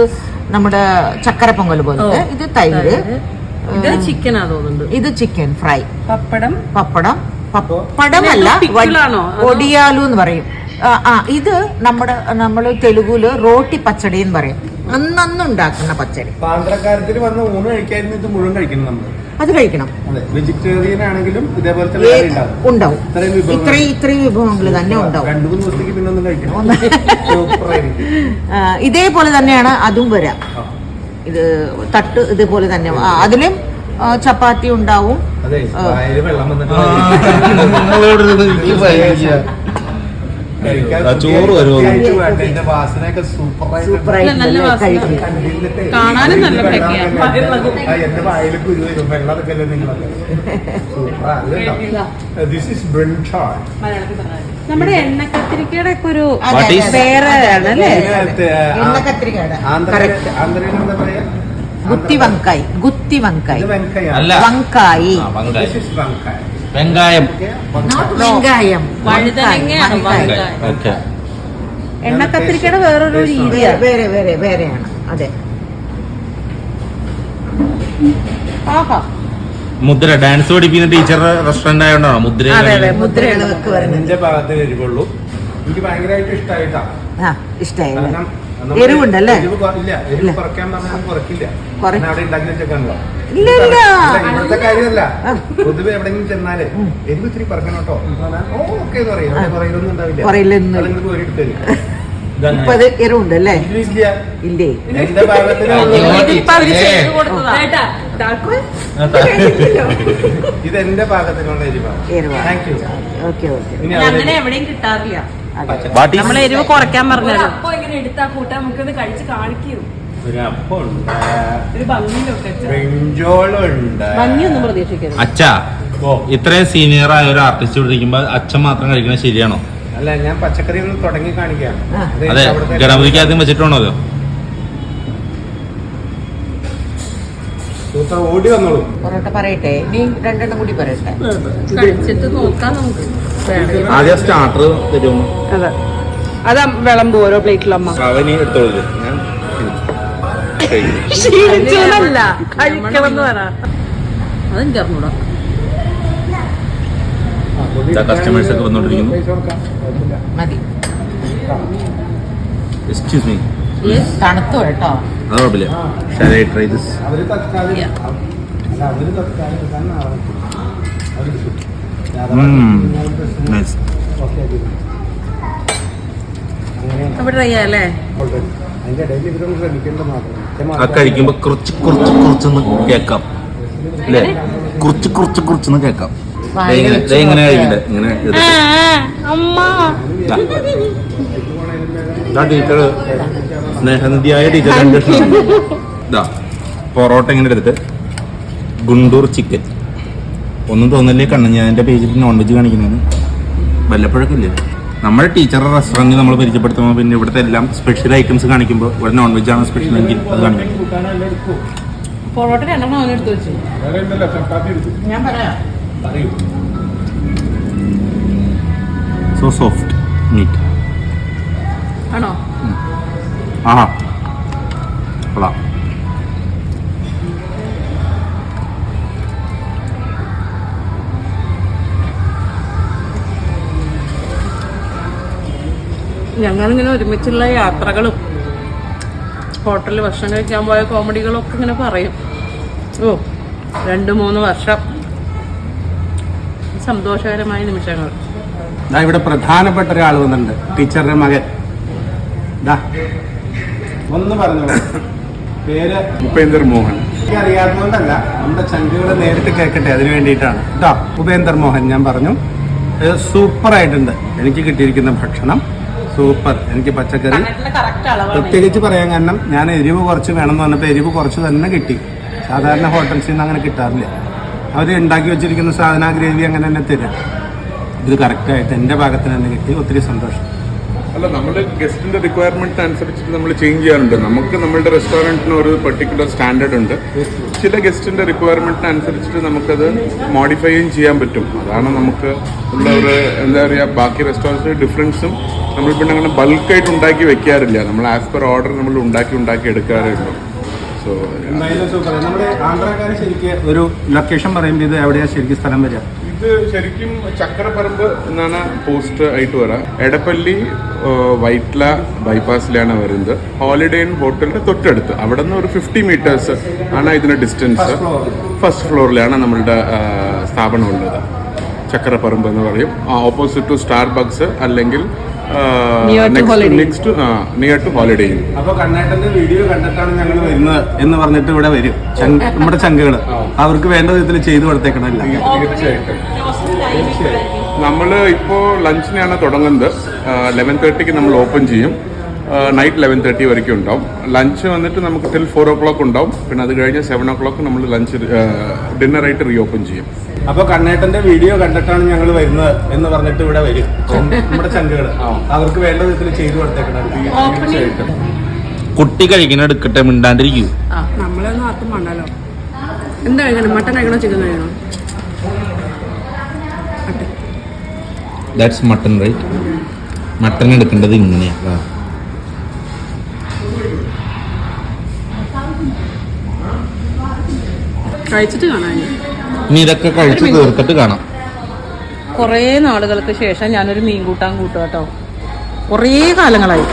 നമ്മുടെ ചക്കര പൊങ്കൽ പോലത്തെ. ഇത് തൈര്. ഇത് ചിക്കനാ തോന്നുന്നുണ്ട്. ഇത് ചിക്കൻ ഫ്രൈ. പപ്പടം. പപ്പടമല്ല, പിക്കിളാണോ? ഒടിയാലു എന്ന് പറയും. ഇത് നമ്മള് തെലുഗുല് റോട്ടി പച്ചടി എന്ന് പറയും. അന്നുണ്ടാക്കുന്ന പച്ചടി. ആന്ധ്രക്കാരത്തിൽ വന്ന് ഊണ് കഴിക്കാതിരുന്ന് ഇത് മുഴുവൻ കഴിക്കണം നമ്മൾ. അത് കഴിക്കണം. അതെ, വെജിറ്റേറിയൻ ആണെങ്കിലും ഇതേപോലത്തെ ഉണ്ടാവും. ഇത്രയും വിഭവങ്ങൾ തന്നെ ഉണ്ടാവും. 2-3 ദിവസത്തേക്ക് പിന്നെ ഒന്നും കഴിക്കണം. ഇതേപോലെ തന്നെയാണ് അതും വരാം. ഇത് തട്ട് ഇതേപോലെ തന്നെ. അതിലും ചപ്പാത്തി ഉണ്ടാവും. അതെ, വായില് വെള്ളം വന്നിട്ട് ചോറ് വരുമോ? എന്റെ വാസനയൊക്കെ സൂപ്പറായിട്ട് കഴിക്കും. കാണാനും നല്ല ഭംഗിയാ. എന്റെ വായില് കുരു വരും. വെള്ളമൊക്കെ നിങ്ങളൊക്കെ നമ്മുടെ എണ്ണക്കത്തിരിക്കയുടെ ഒക്കെ ഒരു അതെ, വേറെ ആണല്ലേ? എണ്ണക്കത്തിരിക്കയുടെ ആന്ധ്രയിൽ എന്താ പറയാ? ഗുത്തി വങ്കായി. അല്ല, വങ്കായി. വെങ്കായം. വെങ്കായം. വഴുതനങ്ങയാണ് വഴുതനങ്ങ. ഓക്കെ. എണ്ണക്കത്തിരിക്കയുടെ വേറൊരു രീതിയാണ്. വേറെയാണ്. അതെ. ആഹാ. മുദ്ര ഡാൻസ് പഠിപ്പിക്കുന്ന ടീച്ചർ റെസ്റ്റോറന്റ് ആയതുകൊണ്ടാണോ മുദ്ര? അതെ, മുദ്രയാണ് വെക്ക് വരുന്നത്. എന്റെ ഭാഗത്ത് എരിവുള്ളൂ. എനിക്ക് ഭയങ്കരമായിട്ട് ഇഷ്ടമായിട്ടാ. ഇഷ്ടായില്ലേ? കാരണം എരിവുണ്ടല്ലേ? എരിവ് കുറയ്ക്കാൻ പറഞ്ഞാൽ കുറയ്ക്കില്ല. അവിടെ ഉണ്ടാക്കി വെച്ചേക്കാണല്ലോ. ഇല്ല. ഇവിടുത്തെ കാര്യമല്ല, പൊതുവെ എവിടെയെങ്കിലും ചെന്നാല് എരിവ് ഇത്തിരി കുറയ്ക്കണം കേട്ടോ. ഓക്കെ എന്ന് പറയും. അവിടെ കുറയിലൊന്നും ഉണ്ടാവില്ല. ഇപ്പൊ അത് എരിവുണ്ടല്ലേ? ഇല്ലേ? എന്റെ ഭാഗത്തിന് ഇത് എന്റെ ഭാഗത്തിനുള്ള എരിവാണ്. Thank you. ഓക്കെ. അങ്ങനെ എവിടെയും കിട്ടാറില്ല. നമ്മളെ എരിവ് കുറയ്ക്കാൻ പറഞ്ഞല്ലോ. അപ്പൊ ഇങ്ങനെ എടുത്താ കൂട്ടാൻ നമുക്കത് കഴിച്ച് കാണിക്കൂ. ഒരു അപ്പമുണ്ട്, ഒരു ഭംഗിയിലൊക്കെ ബ്രിഞ്ചോളുണ്ട്. ഭംഗിയൊന്നും പ്രതീക്ഷിക്കരുത്. അച്ഛാ, ഇത്രയും സീനിയർ ആയ ഒരു ആർട്ടിസ്റ്റ് ഇരിക്കുമ്പോ അച്ഛൻ മാത്രം കഴിക്കുന്നത് ശരിയാണോ? അല്ല, ഞാൻ പച്ചക്കറി ഒന്ന് തുടങ്ങി കാണിക്കാം. അതെ, ഗണപതിക്ക് ആദ്യം വെച്ചിട്ടാണോ? ഓടി വന്നോളൂ. പൊറോട്ട പറയട്ടെ? നീ രണ്ടെണ്ണം കൂടി പറയട്ടെ. കഴിച്ചിട്ട് നോക്കാം നമുക്ക്. ആദ്യം സ്റ്റാർട്ടർ തരും. അതെ, അത് വിളമ്പ് ഓരോ പ്ലേറ്റിലമ്മ. അവനി എടുത്തോളൂ. ഞാൻ ക്ഷീണിച്ചല്ല, കഴിക്കണമെന്ന് പറ. അതെനിക്ക് അറിഞ്ഞൂടാ. കസ്റ്റമേഴ്സ് ഒക്കെ വന്നോണ്ടിരിക്കുന്നു. മതി. Excuse me. തണുത്തു കേട്ടോ. അത് കുഴപ്പമില്ല. Shall I try this? അവര് തത്കാലം Nice. അവിടെ ട്രൈ ചെയ്യാം അല്ലേ? അതിന്റെ ഇടയിൽ ഇവരൊന്നും ശ്രമിക്കേണ്ടത് മാത്രം. ആ കഴിക്കുമ്പോ കുറച്ചൊന്ന് കേക്കാം അല്ലേ? കുറച്ചൊന്ന് കേക്കാം. എങ്ങനെ കഴിക്കണ്ടേ? ഇങ്ങനെ അമ്മ. ടീച്ചർ സ്നേഹനിധിയായ ടീച്ചർ ഇതാ പൊറോട്ട ഇങ്ങനെ എടുത്തിട്ട് ഗുണ്ടൂർ ചിക്കൻ. ഒന്നും തോന്നല്ലേ കണ്ണു ഞാൻ എൻ്റെ പേജിൽ നോൺ വെജ് കാണിക്കുന്നത് വല്ലപ്പോഴൊക്കെ ഇല്ലേ. നമ്മുടെ ടീച്ചറുടെ റെസ്റ്റോറൻറ്റ് നമ്മൾ പരിചയപ്പെടുത്തുമ്പോൾ പിന്നെ ഇവിടുത്തെ എല്ലാം സ്പെഷ്യൽ ഐറ്റംസ് കാണിക്കുമ്പോൾ ഇവിടെ നോൺ വെജ് ആണ് സ്പെഷ്യൽ എങ്കിൽ അത് കാണിക്കും. പൊറോട്ട 2 എടുത്ത് വെച്ചു. ഞാൻ പറയാം. So soft meat. ആണോ? ആഹാ കൊള്ളാം. ഞങ്ങളിങ്ങനെ ഒരുമിച്ചുള്ള യാത്രകളും ഹോട്ടലിൽ ഭക്ഷണം കഴിക്കാൻ പോയ കോമഡികളും ഒക്കെ ഇങ്ങനെ പറയും. 2-3 വർഷം സന്തോഷകരമായ നിമിഷങ്ങൾ. ഇവിടെ പ്രധാനപ്പെട്ട ഒരാൾ വന്നിട്ടുണ്ട്, ടീച്ചറുടെ മകൻ. ഒന്ന് പറഞ്ഞു പേര് ഉപേന്ദർ മോഹൻ. എനിക്ക് അറിയാത്തതുകൊണ്ടല്ല, നമ്മുടെ ചങ്കുകൾ നേരിട്ട് കേൾക്കട്ടെ, അതിന് വേണ്ടിയിട്ടാണ് കേട്ടോ. ഉപേന്ദർ മോഹൻ ഞാൻ പറഞ്ഞു. സൂപ്പറായിട്ടുണ്ട്. എനിക്ക് കിട്ടിയിരിക്കുന്ന ഭക്ഷണം സൂപ്പർ. എനിക്ക് പച്ചക്കറി പ്രത്യേകിച്ച് പറയാൻ കാരണം ഞാൻ എരിവ് കുറച്ച് വേണമെന്ന് പറഞ്ഞപ്പോൾ എരിവ് കുറച്ച് തന്നെ കിട്ടി. സാധാരണ ഹോട്ടൽസിൽ നിന്ന് അങ്ങനെ കിട്ടാറില്ല. അവർ ഉണ്ടാക്കി വെച്ചിരിക്കുന്ന സാധന ഗ്രേവി അങ്ങനെ തന്നെ തരും. ഇത് കറക്റ്റായിട്ട് എൻ്റെ ഭാഗത്തിന് തന്നെ കിട്ടി. ഒത്തിരി സന്തോഷം. അല്ല, നമ്മൾ ഗസ്റ്റിന്റെ റിക്വയർമെന്റ് അനുസരിച്ചിട്ട് നമ്മൾ ചേഞ്ച് ചെയ്യാറുണ്ട്. നമുക്ക് നമ്മളുടെ റെസ്റ്റോറൻറ്റിന് ഒരു പെർട്ടിക്കുലർ സ്റ്റാൻഡേർഡ് ഉണ്ട്. ചില ഗസ്റ്റിന്റെ റിക്വയർമെന്റിന് അനുസരിച്ചിട്ട് നമുക്കത് മോഡിഫൈയും ചെയ്യാൻ പറ്റും. അതാണ് നമുക്ക് ഉള്ള ഒരു എന്താ പറയുക, ബാക്കി റെസ്റ്റോറൻറ്റ്സിന്റെ ഡിഫറൻസും. നമ്മൾ പിന്നെ അങ്ങനെ ബൾക്കായിട്ട് ഉണ്ടാക്കി വെക്കാറില്ല. നമ്മൾ ആസ് പെർ ഓർഡർ നമ്മൾ ഉണ്ടാക്കി എടുക്കാറേ ഉള്ളൂ. സോ എന്തായാലും സൂപ്പർ. നമ്മുടെ ആന്ധ്രാക്കാരെ ശരിക്കും ഒരു ലൊക്കേഷൻ പറയുമ്പോൾ ഇത് എവിടെയാണ് ശരിക്കും സ്ഥലം വരിക? ഇത് ശരിക്കും ചക്കരപ്പറമ്പ് എന്നാണ് പോസ്റ്റ് ആയിട്ട് വരാം. എടപ്പള്ളി വൈറ്റ്ല ബൈപ്പാസിലാണ് വരുന്നത്. ഹോളിഡേ ഇൻ ഹോട്ടലിന്റെ തൊട്ടടുത്ത്. അവിടെ നിന്ന് ഒരു 50 മീറ്റേഴ്സ് ആണ് ഇതിന്റെ ഡിസ്റ്റൻസ്. ഫസ്റ്റ് ഫ്ലോറിലാണ് നമ്മളുടെ സ്ഥാപനം ഉള്ളത്. ചക്കരപ്പറമ്പ് എന്ന് പറയും. ഓപ്പോസിറ്റ് ടു സ്റ്റാർബക്സ് അല്ലെങ്കിൽ next near to Holiday Inn. അപ്പൊ കണ്ണേട്ടന്റെ വീഡിയോ കണ്ടിട്ടാണ് ഞങ്ങൾ വരുന്നത് എന്ന് പറഞ്ഞിട്ട് ഇവിടെ വരും നമ്മുടെ ചങ്കുകള്. അവർക്ക് വേണ്ട വിധത്തിൽ ചെയ്തു കൊടുത്തേക്കണമല്ല. തീർച്ചയായിട്ടും. നമ്മൾ ഇപ്പോൾ ലഞ്ചിനാണ് തുടങ്ങുന്നത്. 11:30 നമ്മൾ ഓപ്പൺ ചെയ്യും. നൈറ്റ് 11:30 വരയ്ക്കും ഉണ്ടാവും. ലഞ്ച് വന്നിട്ട് നമുക്ക് ടിൽ 4 o'clock ഉണ്ടാവും. പിന്നെ അത് കഴിഞ്ഞ് 7 o'clock നമ്മൾ ലഞ്ച് ഡിന്നറായിട്ട് റീഓപ്പൺ ചെയ്യും. അപ്പൊ കണ്ണേട്ടന്റെ വീഡിയോ കണ്ടിട്ടാണ് ഞങ്ങൾ വരുന്നത് എന്ന് പറഞ്ഞിട്ട് ഇവിടെ വരും നമ്മുടെ ചങ്കുകള്. അവർക്ക് വേണ്ട വിധത്തിൽ ചെയ്തു കൊടുത്തേക്കണം. തീർച്ചയായിട്ടും. കുട്ടി കഴിക്കുന്ന എടുക്കട്ടെ, മിണ്ടാണ്ടിരിക്കൂ. നമ്മളൊന്നും ആർക്കും വേണ്ടല്ലോ. എന്താ കഴിക്കണം? മട്ടൻ കഴിക്കണോ ചിക്കൻ കഴിക്കണോ? That's mutton right. മട്ടൺ എടുക്കേണ്ടത് ഇങ്ങനെയാണ്. കഴിച്ചിട്ട് കാണാൻ ഇനി ഇതൊക്കെ കഴിച്ച് തീർത്തിട്ട് കാണാം. കുറേ നാളുകൾക്ക് ശേഷം ഞാനൊരു മീൻ കൂട്ടാൻ കൂട്ടുക കേട്ടോ. കുറേ കാലങ്ങളായി.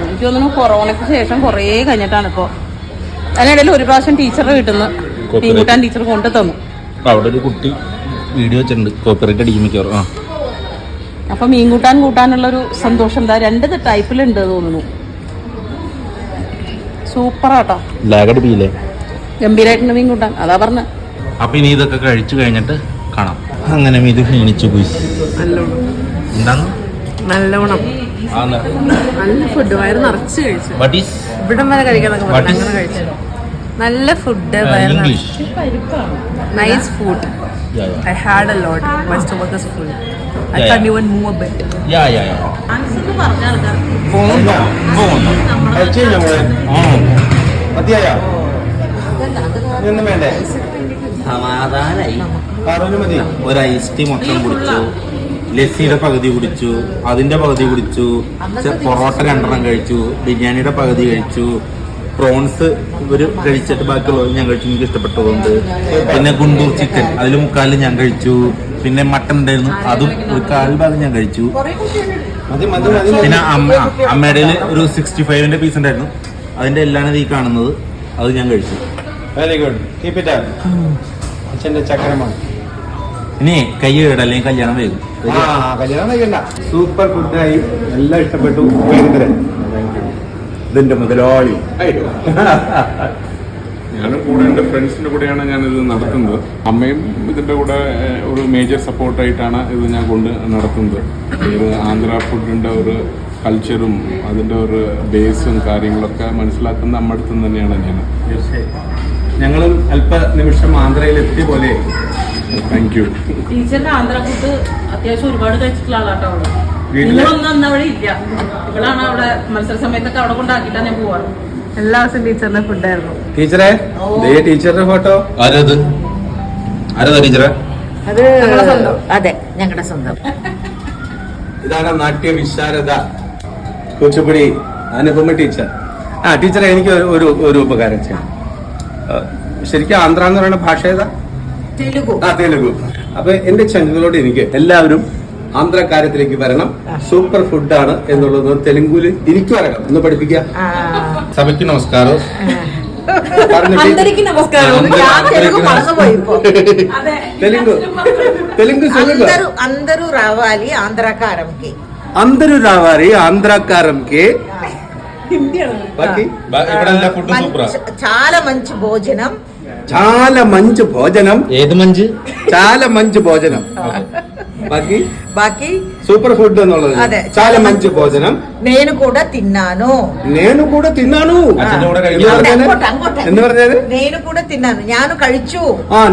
എനിക്ക് തോന്നുന്നു കൊറോണയ്ക്ക് ശേഷം കുറേ കഴിഞ്ഞിട്ടാണ് ഇപ്പോൾ. അതിനിടയിൽ ഒരു പ്രാവശ്യം ടീച്ചറുടെ വീട്ടിൽ നിന്ന് മീൻ കൂട്ടാൻ ടീച്ചർ കൊണ്ടു തന്നു. അവിടെ ഒരു കുട്ടി വീഡിയോ വെച്ചിട്ടുണ്ട്, കോപ്പറേറ്റ് അടിക്കും മിക്കവാറും. അപ്പൊ മീൻ കൂട്ടാനുള്ളൊരു സന്തോഷം എന്താ 2 ടൈപ്പിലുണ്ട് തോന്നുന്നു. സൂപ്പറാട്ടോ. ലാഗടിപ്പില്ലേ? ഗംഭീരമായിട്ടുണ്ട് മീൻ കൂട്ടാൻ. അതാ പറഞ്ഞ. അപ്പൊ ഇനി ഇതൊക്കെ കഴിച്ചു കഴിഞ്ഞിട്ട് കാണാം. അങ്ങനെ ഇത് ക്ഷീണിച്ചു പോയി. എന്താണ് നല്ലോണം നല്ല ഫുഡ്. വയറ് നിറച്ച് കഴിച്ചു. ഇവിടം വരെ കഴിക്കാന്നൊക്കെ പറഞ്ഞു. അങ്ങനെ കഴിച്ചു. നല്ല food. Nice food. I had a lot. My stomach is full. I can't even move a bit. സമാധാനായി. ഒരു ഐസ് ടീ മൊത്തം കുടിച്ചു, ലസ്സിയുടെ പകുതി കുടിച്ചു, അതിന്റെ പകുതി കുടിച്ചു, പൊറോട്ട 2 കഴിച്ചു, ബിരിയാണിയുടെ പകുതി കഴിച്ചു, പ്രോൺസ് ഇവര് കഴിച്ചിട്ട് ബാക്കിയുള്ളത് ഞാൻ കഴിച്ചു, എനിക്ക് ഇഷ്ടപ്പെട്ടതുകൊണ്ട്. പിന്നെ ഗുണ്ടൂർ ചിക്കൻ അതിൽ 3/4 ഞാൻ കഴിച്ചു. പിന്നെ മട്ടൺ ഉണ്ടായിരുന്നു, അതും 1/4 ഭാഗം ഞാൻ കഴിച്ചു. പിന്നെ അമ്മയുടെ ഒരു 65ന്റെ പീസ് ഉണ്ടായിരുന്നു, അതിന്റെ എല്ലാം ഈ കാണുന്നത് അത് ഞാൻ കഴിച്ചു. Very good. Keep it up. അച്ഛന്റെ ചക്രമാണ്. ഇനി കൈ കേട അല്ലെങ്കിൽ കല്യാണം വേഗം. കല്യാണം കഴിക്കണ്ട. സൂപ്പർ ഫുഡായി. എല്ലാം ഇഷ്ടപ്പെട്ടു. ഇതിന്റെ മുതലാളി. ഞാനും കൂടെ എൻ്റെ ഫ്രണ്ട്സിന്റെ കൂടെയാണ് ഞാനിത് നടത്തുന്നത്. അമ്മയും ഇതിന്റെ കൂടെ ഒരു മേജർ സപ്പോർട്ടായിട്ടാണ് ഇത് ഞാൻ കൊണ്ട് നടത്തുന്നത്. ഒരു ആന്ധ്ര ഫുഡിന്റെ ഒരു കൾച്ചറും അതിൻ്റെ ഒരു ബേസും കാര്യങ്ങളൊക്കെ മനസ്സിലാക്കുന്ന നമ്മുടെ അടുത്ത് തന്നെയാണ് ഞാൻ. തീർച്ചയായും ഞങ്ങളും അല്പ നിമിഷം ആന്ധ്രയിൽ എത്തിയ പോലെ. Thank you. ടീച്ചറിന്റെ ആന്ധ്ര ഫുഡ് അത്യാവശ്യം ഒരുപാട് കഴിച്ചിട്ടുള്ള ആളാട്ടോ അവള്. വീട്ടില് നിങ്ങളൊന്നും അന്ന് അവിടെ ഇല്ല. ഇവളാണ് അവിടെ മത്സര സമയത്തൊക്കെ അവിടെ കൊണ്ടാക്കിയിട്ടാണ് ഞാൻ പോവാറ്. എല്ലാ ദിവസവും ടീച്ചറിന്റെ ഫുഡായിരുന്നു. ടീച്ചറെ ടീച്ചറുടെ ഫോട്ടോ ആരത് ടീച്ചറെ? അത് അതെ, ഞങ്ങളുടെ സ്വന്തം. ഇതാണ് നാട്യ വിശാരദ കുച്ചിപ്പുടി അനുപമ ടീച്ചർ. ടീച്ചറെ എനിക്ക് ഒരു ഉപകാരം ചെയ്യാം. ശരിക്കും ആന്ധ്ര എന്ന് പറയുന്ന ഭാഷ ഏതാ? തെലുഗു. അപ്പൊ എന്റെ ചങ്കുകളോട് എനിക്ക് എല്ലാവരും ആന്ധ്ര കാര്യത്തിലേക്ക് വരണം. സൂപ്പർ ഫുഡാണ് എന്നുള്ളത് തെലുങ്കുല് എനിക്ക് പറയണം. ഒന്ന് പഠിപ്പിക്കാം. സഭയ്ക്ക് നമസ്കാരം. അന്തരിക്ക് നമസ്കാരം. തെലുങ്കു అందరూ రావాలి ఆంధ్రకారంకి. అందరూ రావాలి ఆంధ్రకారంకి. ഇവിടെ എല്ലാ ഫുഡും സൂപ്പറാ. చాలా మంచి భోజనం. చాలా మంచి భోజనం. ഏത് മഞ്ച്? చాలా మంచి భోజనం. బాకీ సూపర్ ఫుడ్ ఎన్నుള്ളത്. చాలా మంచి భోజనం. నేను కూడా తిన్నాను. నేను కూడా తిన్నాను. എന്ന് പറഞ്ഞത് నేను కూడా తిన్నాను. ഞാൻ കഴിച്ചു.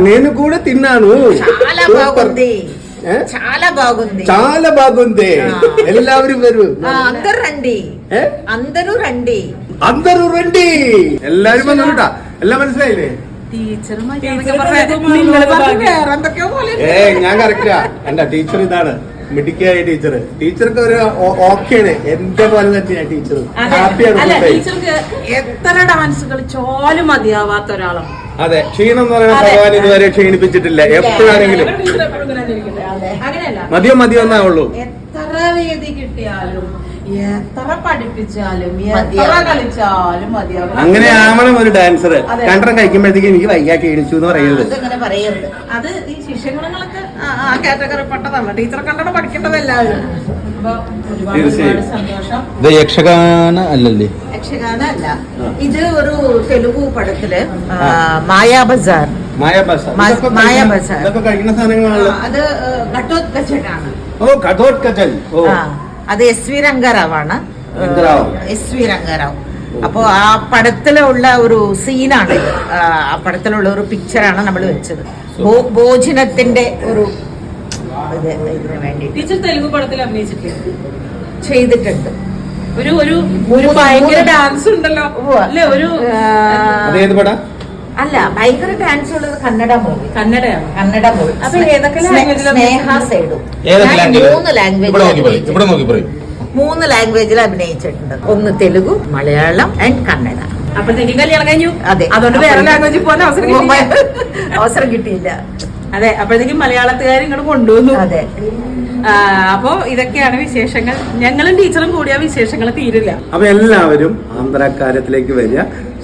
నేను కూడా తిన్నాను. చాలా బాగుంది. చాలా బాగుంది. చాలా బాగుంది. എല്ലാവരും വരൂ. అందరూ రండి. అందరూ రండి. అందరూ రండి. എല്ലാവരും വന്നു കേട്ടാ. എല്ലാം മനസ്സിലായില്ലേ? ഞാൻ കറക്റ്റാ. എന്റെ ടീച്ചർ ഇതാണ് മിടുക്കിയായ ടീച്ചർ. ടീച്ചർക്ക് ഒരു ഓക്കെയാണ്. എന്റെ പോലെ തന്നെയാണ് ടീച്ചർ. ഹാപ്പിയാണ്. ടീച്ചർക്ക് എത്ര ഡാൻസ് കളിച്ചാലും മതിയാവാത്ത ഒരാളാണ്. അതെ, ക്ഷീണം എന്ന് പറയുന്ന ഭഗവാൻ ഇതുവരെ ക്ഷീണിപ്പിച്ചിട്ടില്ല. എപ്പോഴാണെങ്കിലും അങ്ങനെയല്ല, മതിയോ എന്നാ ഉള്ളൂ. എത്ര വേദി കിട്ടിയാലും എത്ര പഠിപ്പിച്ചാലും എത്ര കളിച്ചാലും മതിയാവും. അങ്ങനെ ആവണം ഒരു ഡാൻസർ. രണ്ടെണ്ണം കഴിക്കുമ്പോഴത്തേക്ക് എനിക്ക് വയ്യാ ക്ഷീണിച്ചു എന്ന് പറയരുത്. പറയരുത്. അത് ഈ ശിഷ്യഗുണങ്ങളൊക്കെ ആ കാറ്റഗറി പെട്ടതാണ്. ടീച്ചറെ കണ്ടോ പഠിക്കേണ്ടത് എല്ലാവരും. ഒരുപാട് സന്തോഷം. ഇത് യക്ഷഗാന അല്ലല്ലേ? യക്ഷഗാന അല്ല, ഇത് ഒരു തെലുഗു പടത്തില് മായാ ബസാർ. ഇതൊക്കെ കഴിക്കുന്ന സാധനങ്ങളാണല്ലോ. അത് ഘട്ടോത്കചനാണ്. ഘട്ടോത്കചൻ. അത് SV രംഗറാവാണ്. SV രംഗറാവ്. അപ്പോ ആ പടത്തിലുള്ള ഒരു സീനാണ്, ആ പടത്തിലുള്ള ഒരു പിക്ചറാണ് നമ്മൾ വെച്ചത്. ഭോജനത്തിന്റെ ഒരു ഇതിന് വേണ്ടി ടീച്ചർ തെലുഗു പടത്തിൽ അഭിനയിച്ചിട്ടുണ്ട്, ചെയ്തിട്ടുണ്ട്. ഒരു ഭയങ്കര ഡാൻസ് ഉണ്ടല്ലോ അല്ലെ? ഒരു അല്ല, ഭയങ്കര ഡാൻസ് ഉള്ളത് കന്നഡ മൂവി. കന്നഡ മൂവി. അപ്പൊ ഏതൊക്കെ സ്നേഹ സൈഡും 3 ലാംഗ്വേജിൽ അഭിനയിച്ചിട്ടുണ്ട്. ഒന്ന് തെലുഗു, മലയാളം ആൻഡ് കന്നഡ. അപ്പോഴത്തേക്കും കല്യാണം കഴിഞ്ഞു. അതെ, അതുകൊണ്ട് വേറെ ലാംഗ്വേജിൽ പോകാൻ അവസരം കിട്ടിയില്ല. അതെ, അപ്പോഴത്തേക്കും മലയാളത്തുകാർ ഇങ്ങോട്ട് കൊണ്ടുവന്നു. അതെ. അപ്പോ ഇതൊക്കെയാണ് വിശേഷങ്ങൾ. ഞങ്ങളും ടീച്ചറും കൂടിയ വിശേഷങ്ങൾ തീരില്ല. അപ്പൊ എല്ലാവരും ആന്ധ്രാക്കാരത്തിലേക്ക് വരിക.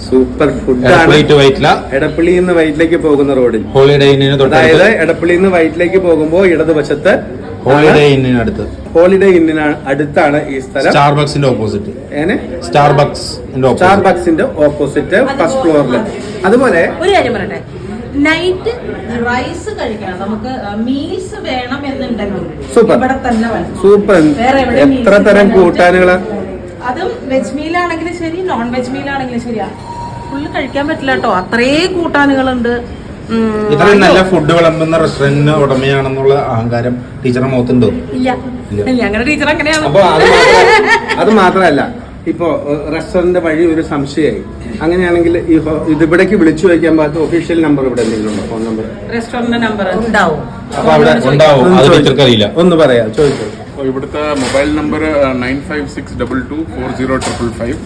സൂപ്പർ ഫുഡാണ്. എടപ്പള്ളിയിൽ നിന്ന് വൈറ്റിലേക്ക് പോകുന്ന റോഡിൽ, അതായത് എടപ്പള്ളിയിൽ നിന്ന് വൈറ്റിലേക്ക് പോകുമ്പോ ഇടതുവശത്ത് ഹോളിഡേ ഇന്നിന് അടുത്താണ് ഈ സ്ഥലം. സ്റ്റാർബക്സിന്റെ ഓപ്പോസിറ്റ്. സ്റ്റാർബക്സിന്റെ ഓപ്പോസിറ്റ് ഫസ്റ്റ് ഫ്ലോറിൽ. അതുപോലെ ഒരു കാര്യം പറയട്ടെ, നൈറ്റ് റൈസ് കഴിക്കണം, നമുക്ക് മീൽസ് വേണം എന്നുണ്ടെങ്കിൽ ഇവിടെ തന്നെ സൂപ്പർ. എത്ര തരം കൂട്ടാനുകളാ. അതും വെജ് മീലാണെങ്കിലും ശരി, നോൺ വെജ് മീലാണെങ്കിലും ശരിയാ, ഫുള്ള് കഴിക്കാൻ പറ്റില്ല കേട്ടോ, അത്രേ കൂട്ടാനുകളുണ്ട്. ഇത്രയും നല്ല ഫുഡ് വിളമ്പുന്ന റെസ്റ്റോറന്റിന് ഉടമയാണെന്നുള്ള അഹങ്കാരം ടീച്ചറുടെ മുഖത്തുണ്ടോ? ഇല്ല, ഞങ്ങളുടെ ടീച്ചർ അങ്ങനെയാണ്. അപ്പൊ അത് മാത്രമല്ല, ഇപ്പോ റെസ്റ്റോറന്റ് വഴി ഒരു സംശയമായി. അങ്ങനെയാണെങ്കിൽ ഇതിവിടേക്ക് വിളിച്ചു വയ്ക്കാൻ പാകത്ത് ഒഫീഷ്യൽ നമ്പർ ഇവിടെ എന്തെങ്കിലും ഉണ്ടോ? ഫോൺ നമ്പർ, റെസ്റ്റോറന്റ് നമ്പർ ഉണ്ടാവും. അപ്പൊ അവിടെ ഉണ്ടാവും. അത് ടീച്ചർക്ക് അറിയില്ല. ഒന്ന് പറയാം, ചോദിച്ചോ. ഇവിടുത്തെ മൊബൈൽ നമ്പർ 9562240555.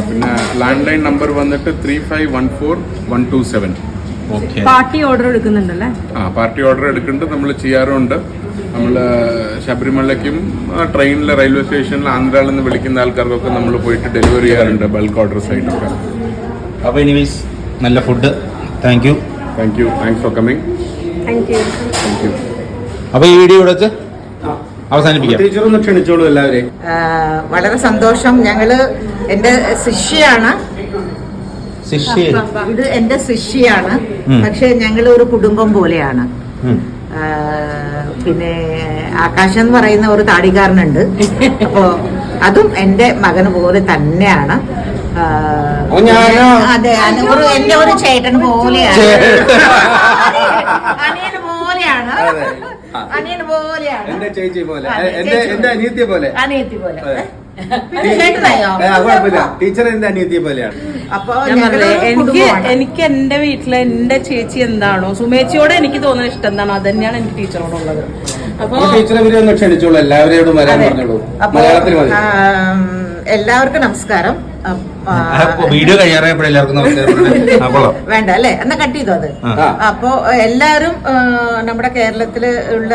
പിന്നെ ലാൻഡ് ലൈൻ നമ്പർ വന്നിട്ട് 3514-127. പാർട്ടി ഓർഡർ എടുക്കുന്നുണ്ടല്ലേ? പാർട്ടി ഓർഡർ എടുക്കുന്നുണ്ട്, നമ്മൾ ചെയ്യാറുണ്ട്. നമ്മൾ ശബരിമലയ്ക്കും ട്രെയിനിലെ റെയിൽവേ സ്റ്റേഷനിൽ ആന്ധ്രയിൽ നിന്ന് വിളിക്കുന്ന ആൾക്കാർക്കൊക്കെ നമ്മൾ പോയിട്ട് ഡെലിവറി ചെയ്യാറുണ്ട്, ബൾക്ക് ഓർഡേഴ്സ് ആയിട്ടൊക്കെ. അപ്പോൾ എനിവേസ് നല്ല food. Thank you. Thanks for coming. Thank you. അപ്പോൾ ഈ വീഡിയോ ഇവിടെ വെച്ച് അവസാനിപ്പിക്കാം. ടീച്ചറൊന്ന് ക്ഷണിച്ചോളൂ എല്ലാവരെയും. വളരെ സന്തോഷം. ഞങ്ങള് എന്റെ ശിഷ്യയാണ്. ഇത് എന്റെ ശിഷ്യയാണ്. പക്ഷെ ഞങ്ങൾ ഒരു കുടുംബം പോലെയാണ്. പിന്നെ ആകാശം എന്ന് പറയുന്ന ഒരു താടിക്കാരനുണ്ട്. അപ്പോ അതും എന്റെ മകന് പോലെ തന്നെയാണ്. അതെ, എന്റെ ഒരു ചേട്ടൻ പോലെയാണ്, അനിയന് പോലെയാണ്, അനിയന് പോലെയാണ്, എന്റെ ചേച്ചി പോലെ, എന്റെ അനിയത്തി പോലെ, അനിയത്തി പോലെ. ചേട്ടനായോ? കുഴപ്പമില്ല, ടീച്ചർ എന്റെ അനിയത്തിയെ പോലെയാണ്. അപ്പൊ ഞാൻ പറഞ്ഞേ, എനിക്ക് എന്റെ വീട്ടിലെ എന്റെ ചേച്ചി എന്താണോ, സുമേച്ചിയോട് എനിക്ക് തോന്നുന്ന ഇഷ്ടം എന്താണോ അത് തന്നെയാണ് എനിക്ക് ടീച്ചറോടുള്ളത്. അപ്പൊ ടീച്ചറെ ഒന്ന് ക്ഷണിച്ചോളൂ, എല്ലാവരോടും വരാൻ പറഞ്ഞോളൂ. മലയാളത്തിൽ മതി. എല്ലാവർക്കും നമസ്കാരം. വീഡിയോ കഴിയാറായപ്പോൾ എല്ലാവർക്കും നമസ്കാരം. വേണ്ട അല്ലേ, എന്നാ കട്ട് ചെയ്തോ അത്. അപ്പോ എല്ലാരും നമ്മുടെ കേരളത്തില് ഉള്ള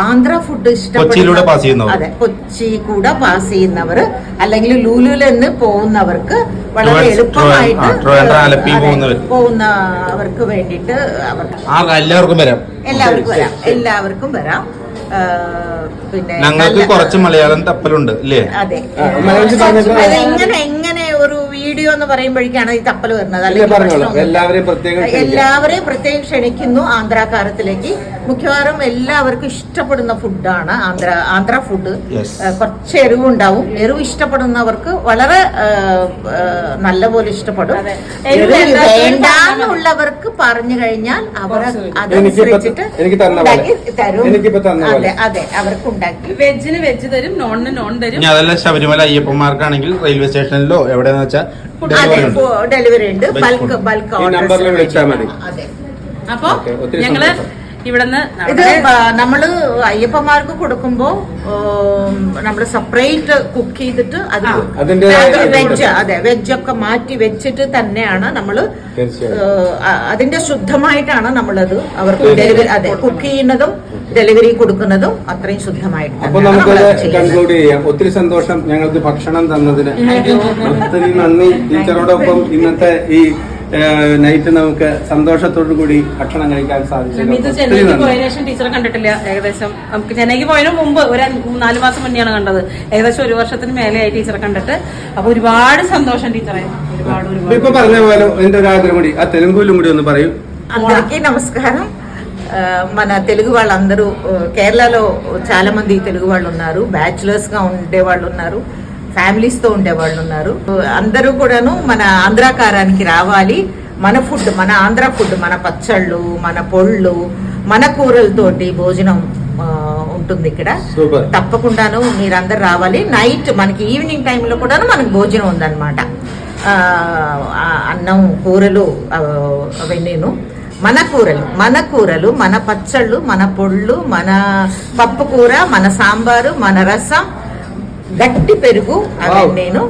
ആന്ധ്ര ഫുഡ് ഇഷ്ടപ്പെടുന്ന, അതെ, കൊച്ചി കൂടെ പാസ് ചെയ്യുന്നവർ അല്ലെങ്കിൽ ലുലുവിൽ നിന്ന് പോകുന്നവർക്ക് വളരെ എളുപ്പമായിട്ട് പോകുന്നവർക്ക് വേണ്ടിയിട്ട് എല്ലാവർക്കും വരാം, എല്ലാവർക്കും വരാം. പിന്നെ ഞങ്ങൾക്ക് കുറച്ച് മലയാളം തപ്പലുണ്ട് അല്ലേ? അതെ, എങ്ങനെ ഒരു വീഡിയോ എന്ന് പറയുമ്പോഴേക്കാണ് ഈ തപ്പൽ വരുന്നത്. എല്ലാവരെയും പ്രത്യേകം ക്ഷണിക്കുന്നു ആന്ധ്രാകാരത്തിലേക്ക്. മിക്കവാറും എല്ലാവർക്കും ഇഷ്ടപ്പെടുന്ന ഫുഡാണ് ആന്ധ്ര ഫുഡ്. കുറച്ച് എരിവുണ്ടാവും. എരിവ് ഇഷ്ടപ്പെടുന്നവർക്ക് വളരെ നല്ലപോലെ ഇഷ്ടപ്പെടും. വേണ്ടാന്നുള്ളവർക്ക് പറഞ്ഞു കഴിഞ്ഞാൽ അവർ അതനുസരിച്ചിട്ട് തരും. അതെ, അവർക്ക് ഉണ്ടാക്കി. വെജിന് വെജ് തരും, നോണിന് നോൺ തരും. അതല്ല, ശബരിമല അയ്യപ്പന്മാർക്കാണെങ്കിൽ റെയിൽവേ സ്റ്റേഷനിലോ എവിടെയെന്ന് വെച്ചാൽ ഡെലിവറി ഉണ്ട്. Bulk order. അതെ. അപ്പൊ ഞങ്ങള് ഇവിടുന്ന് ഇത് നമ്മള് അയ്യപ്പന്മാർക്ക് കൊടുക്കുമ്പോ നമ്മള് സെപ്പറേറ്റ് കുക്ക് ചെയ്തിട്ട് വെജൊക്കെ മാറ്റി വെച്ചിട്ട് തന്നെയാണ് നമ്മള് അതിന്റെ ശുദ്ധമായിട്ടാണ് നമ്മളത് അവർക്ക് ഡെലിവറി, അതെ, കുക്ക് ചെയ്യുന്നതും ഡെലിവറി കൊടുക്കുന്നതും അത്രയും ശുദ്ധമായിട്ട്. അപ്പൊ നമുക്ക് കൺക്ലൂഡ് ചെയ്യാം. ഒത്തിരി സന്തോഷം ഞങ്ങൾക്ക് ഭക്ഷണം തന്നതിന്. ഒത്തിരി നന്ദി. ടീച്ചറോടൊപ്പം ഇന്നത്തെ ഈ നൈറ്റ് നമുക്ക് സന്തോഷത്തോടു കൂടി ഭക്ഷണം കഴിക്കാൻ സാധിച്ചു. ചെന്നൈക്ക് പോയതിനു ശേഷം ടീച്ചറെ കണ്ടിട്ടില്ല. ഏകദേശം നമുക്ക് ചെന്നൈക്ക് പോയതിനു മുമ്പ് ഒരു 4 മാസം മുന്നെയാണ് കണ്ടത്. ഏകദേശം 1 വർഷത്തിന് മേലെയായി ടീച്ചറെ കണ്ടിട്ട്. അപ്പൊ ഒരുപാട് സന്തോഷം ടീച്ചറെ, ഒരുപാട്. ഇപ്പൊ പറഞ്ഞ പോലെ എന്റെ ഒരു ఆగ్రహం കൂടി ఆ తెలుగులో കൂടി ഒന്ന് പറയൂ. అందరికీ నమస్కారం. మన తెలుగు వాళ్ళందరూ కేరళలో చాలా మంది తెలుగు వాళ్ళు ఉన్నారు. బ్యాచులర్స్ గా ఉండే వాళ్ళు ఉన్నారు, ఫ్యామిలీస్ తో ఉండే వాళ్ళు ఉన్నారు. అందరూ కూడాను మన ఆంధ్రాకారానికి రావాలి. మన ఫుడ్, మన ఆంధ్ర ఫుడ్, మన పచ్చళ్ళు, మన పొళ్ళు, మన కూరలతోటి భోజనం ఉంటుంది ఇక్కడ. తప్పకుండాను మీరందరూ రావాలి. నైట్ మనకి ఈవినింగ్ టైంలో కూడాను మనకి భోజనం ఉందన్నమాట. అన్నం, కూరలు అవన్నీను. మన కూరలు, మన పచ్చళ్ళు, మన పొళ్ళు, మన పప్పు కూర, మన సాంబారు, మన రసం, గట్టి పెరుగు, నేను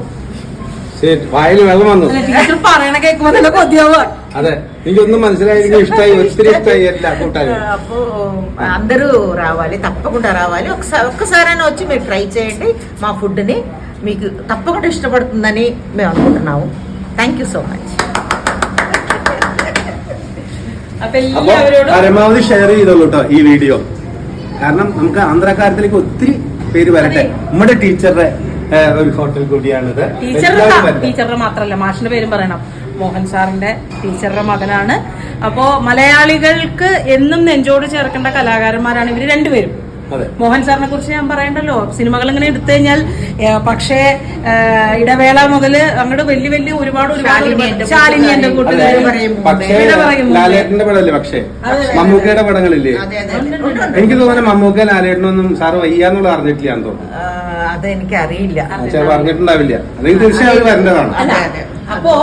വായിൽ വെള്ളം വന്നു. ടീച്ചർ പറയണ കേൾക്കുമ്പോ തന്നെ കൊതിയാവുക. അതെ, എനിക്കൊന്നും മനസ്സിലായി, ఇష్టాయి, ఒత్తిడి ఇష్టాయి ఎట్లా కూటాలి. అప్పు అందరూ రావాలి, తప్పకుండా రావాలి. ఒక్కసారైనా వచ్చి మీరు ట్రై చేయండి. మా ఫుడ్ ని మీకు తప్పకుండా ఇష్టపడుతుందని మేము అనుకుంటున్నాము. Thank you so much. പരമാവധി ഷെയർ ചെയ്തോളൂ കേട്ടോ ഈ വീഡിയോ. കാരണം നമുക്ക് ആന്ധ്രാകാരത്തിലേക്ക് ഒത്തിരി പേര് വരട്ടെ. നമ്മുടെ ടീച്ചറുടെ ഒരു ഹോട്ടൽ കൂടിയാണിത്. ടീച്ചറുടെ മാത്രല്ല, മാഷിന്റെ പേരും പറയണം. മോഹൻ സാറിന്റെ ടീച്ചറുടെ മകനാണ്. അപ്പോ മലയാളികൾക്ക് എന്നും നെഞ്ചോട് ചേർക്കേണ്ട കലാകാരന്മാരാണ് ഇവര് രണ്ടുപേരും. മോഹൻ സാറിനെ കുറിച്ച് ഞാൻ പറയണ്ടല്ലോ. സിനിമകൾ ഇങ്ങനെ എടുത്തു കഴിഞ്ഞാൽ പക്ഷേ ഇടവേള മുതല് അങ്ങോട്ട് വലിയ ഒരുപാട് ശാലിനി എന്റെ കൂട്ടുകാർ ലാലേട്ടന്റെ പടമല്ലേ, പക്ഷേ മമ്മൂക്കയുടെ പടങ്ങളില്ലേ? എനിക്ക് തോന്നുന്നു മമ്മൂക്ക ലാലേട്ടനൊന്നും സാറ് വയ്യാന്നുള്ള അറിഞ്ഞിട്ടില്ലാന്ന് തോന്നുന്നു. അതെനിക്ക് അറിയില്ല, പറഞ്ഞിട്ടുണ്ടാവില്ല. അതെങ്കിൽ തീർച്ചയായും വരേണ്ടതാണ്. അപ്പോ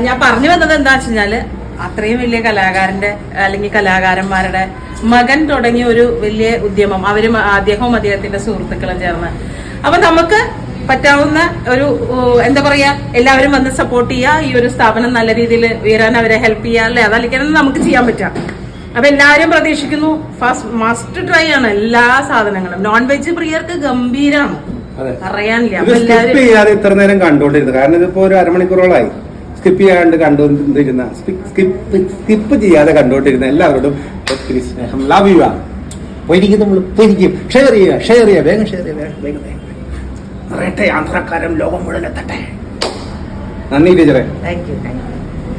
ഞാൻ പറഞ്ഞു വന്നത് എന്താ വെച്ചാല്, അത്രയും വലിയ കലാകാരന്റെ അല്ലെങ്കിൽ കലാകാരന്മാരുടെ മകൻ തുടങ്ങിയ ഒരു വലിയ ഉദ്യമം, അവരും അദ്ദേഹവും അദ്ദേഹത്തിന്റെ സുഹൃത്തുക്കളും ചേർന്ന്. അപ്പൊ നമുക്ക് പറ്റാവുന്ന ഒരു എന്താ പറയാ, എല്ലാവരും വന്ന് സപ്പോർട്ട് ചെയ്യുക. ഈ ഒരു സ്ഥാപനം നല്ല രീതിയിൽ ഉയരാൻ അവരെ ഹെൽപ്പ് ചെയ്യുക, അല്ലെ? അതല്ലെങ്കിൽ നമുക്ക് ചെയ്യാൻ പറ്റാം. അപ്പൊ എല്ലാവരും പ്രതീക്ഷിക്കുന്നു. മസ്റ്റ് ട്രൈ ആണ് എല്ലാ സാധനങ്ങളും. നോൺ വെജ് പ്രിയർക്ക് ഗംഭീരാണ്, അറിയാനില്ല. ഇത്ര നേരം കണ്ടുകൊണ്ടിരുന്നത്, കാരണം ഇതിപ്പോ ഒരു അരമണിക്കൂറോളായി സ്കിപ്പ് ചെയ്യാണ്ട് കണ്ടുകൊണ്ടിരുന്ന, സ്കിപ്പ് ചെയ്യാതെ കണ്ടുകൊണ്ടിരുന്ന എല്ലാവരോടും ഒത്തിരി സ്നേഹം. Love you. പോയിരിക്കും, നമ്മൾ പോയിരിക്കും. ഷെയർ ചെയ്യുക, വേഗം ഷെയർ ചെയ്യുക. പറയട്ടെ, ആന്ധ്രാക്കാരം ലോകം മുഴുവൻ എത്തട്ടെ. നന്ദി ടീച്ചറെ. Thank you.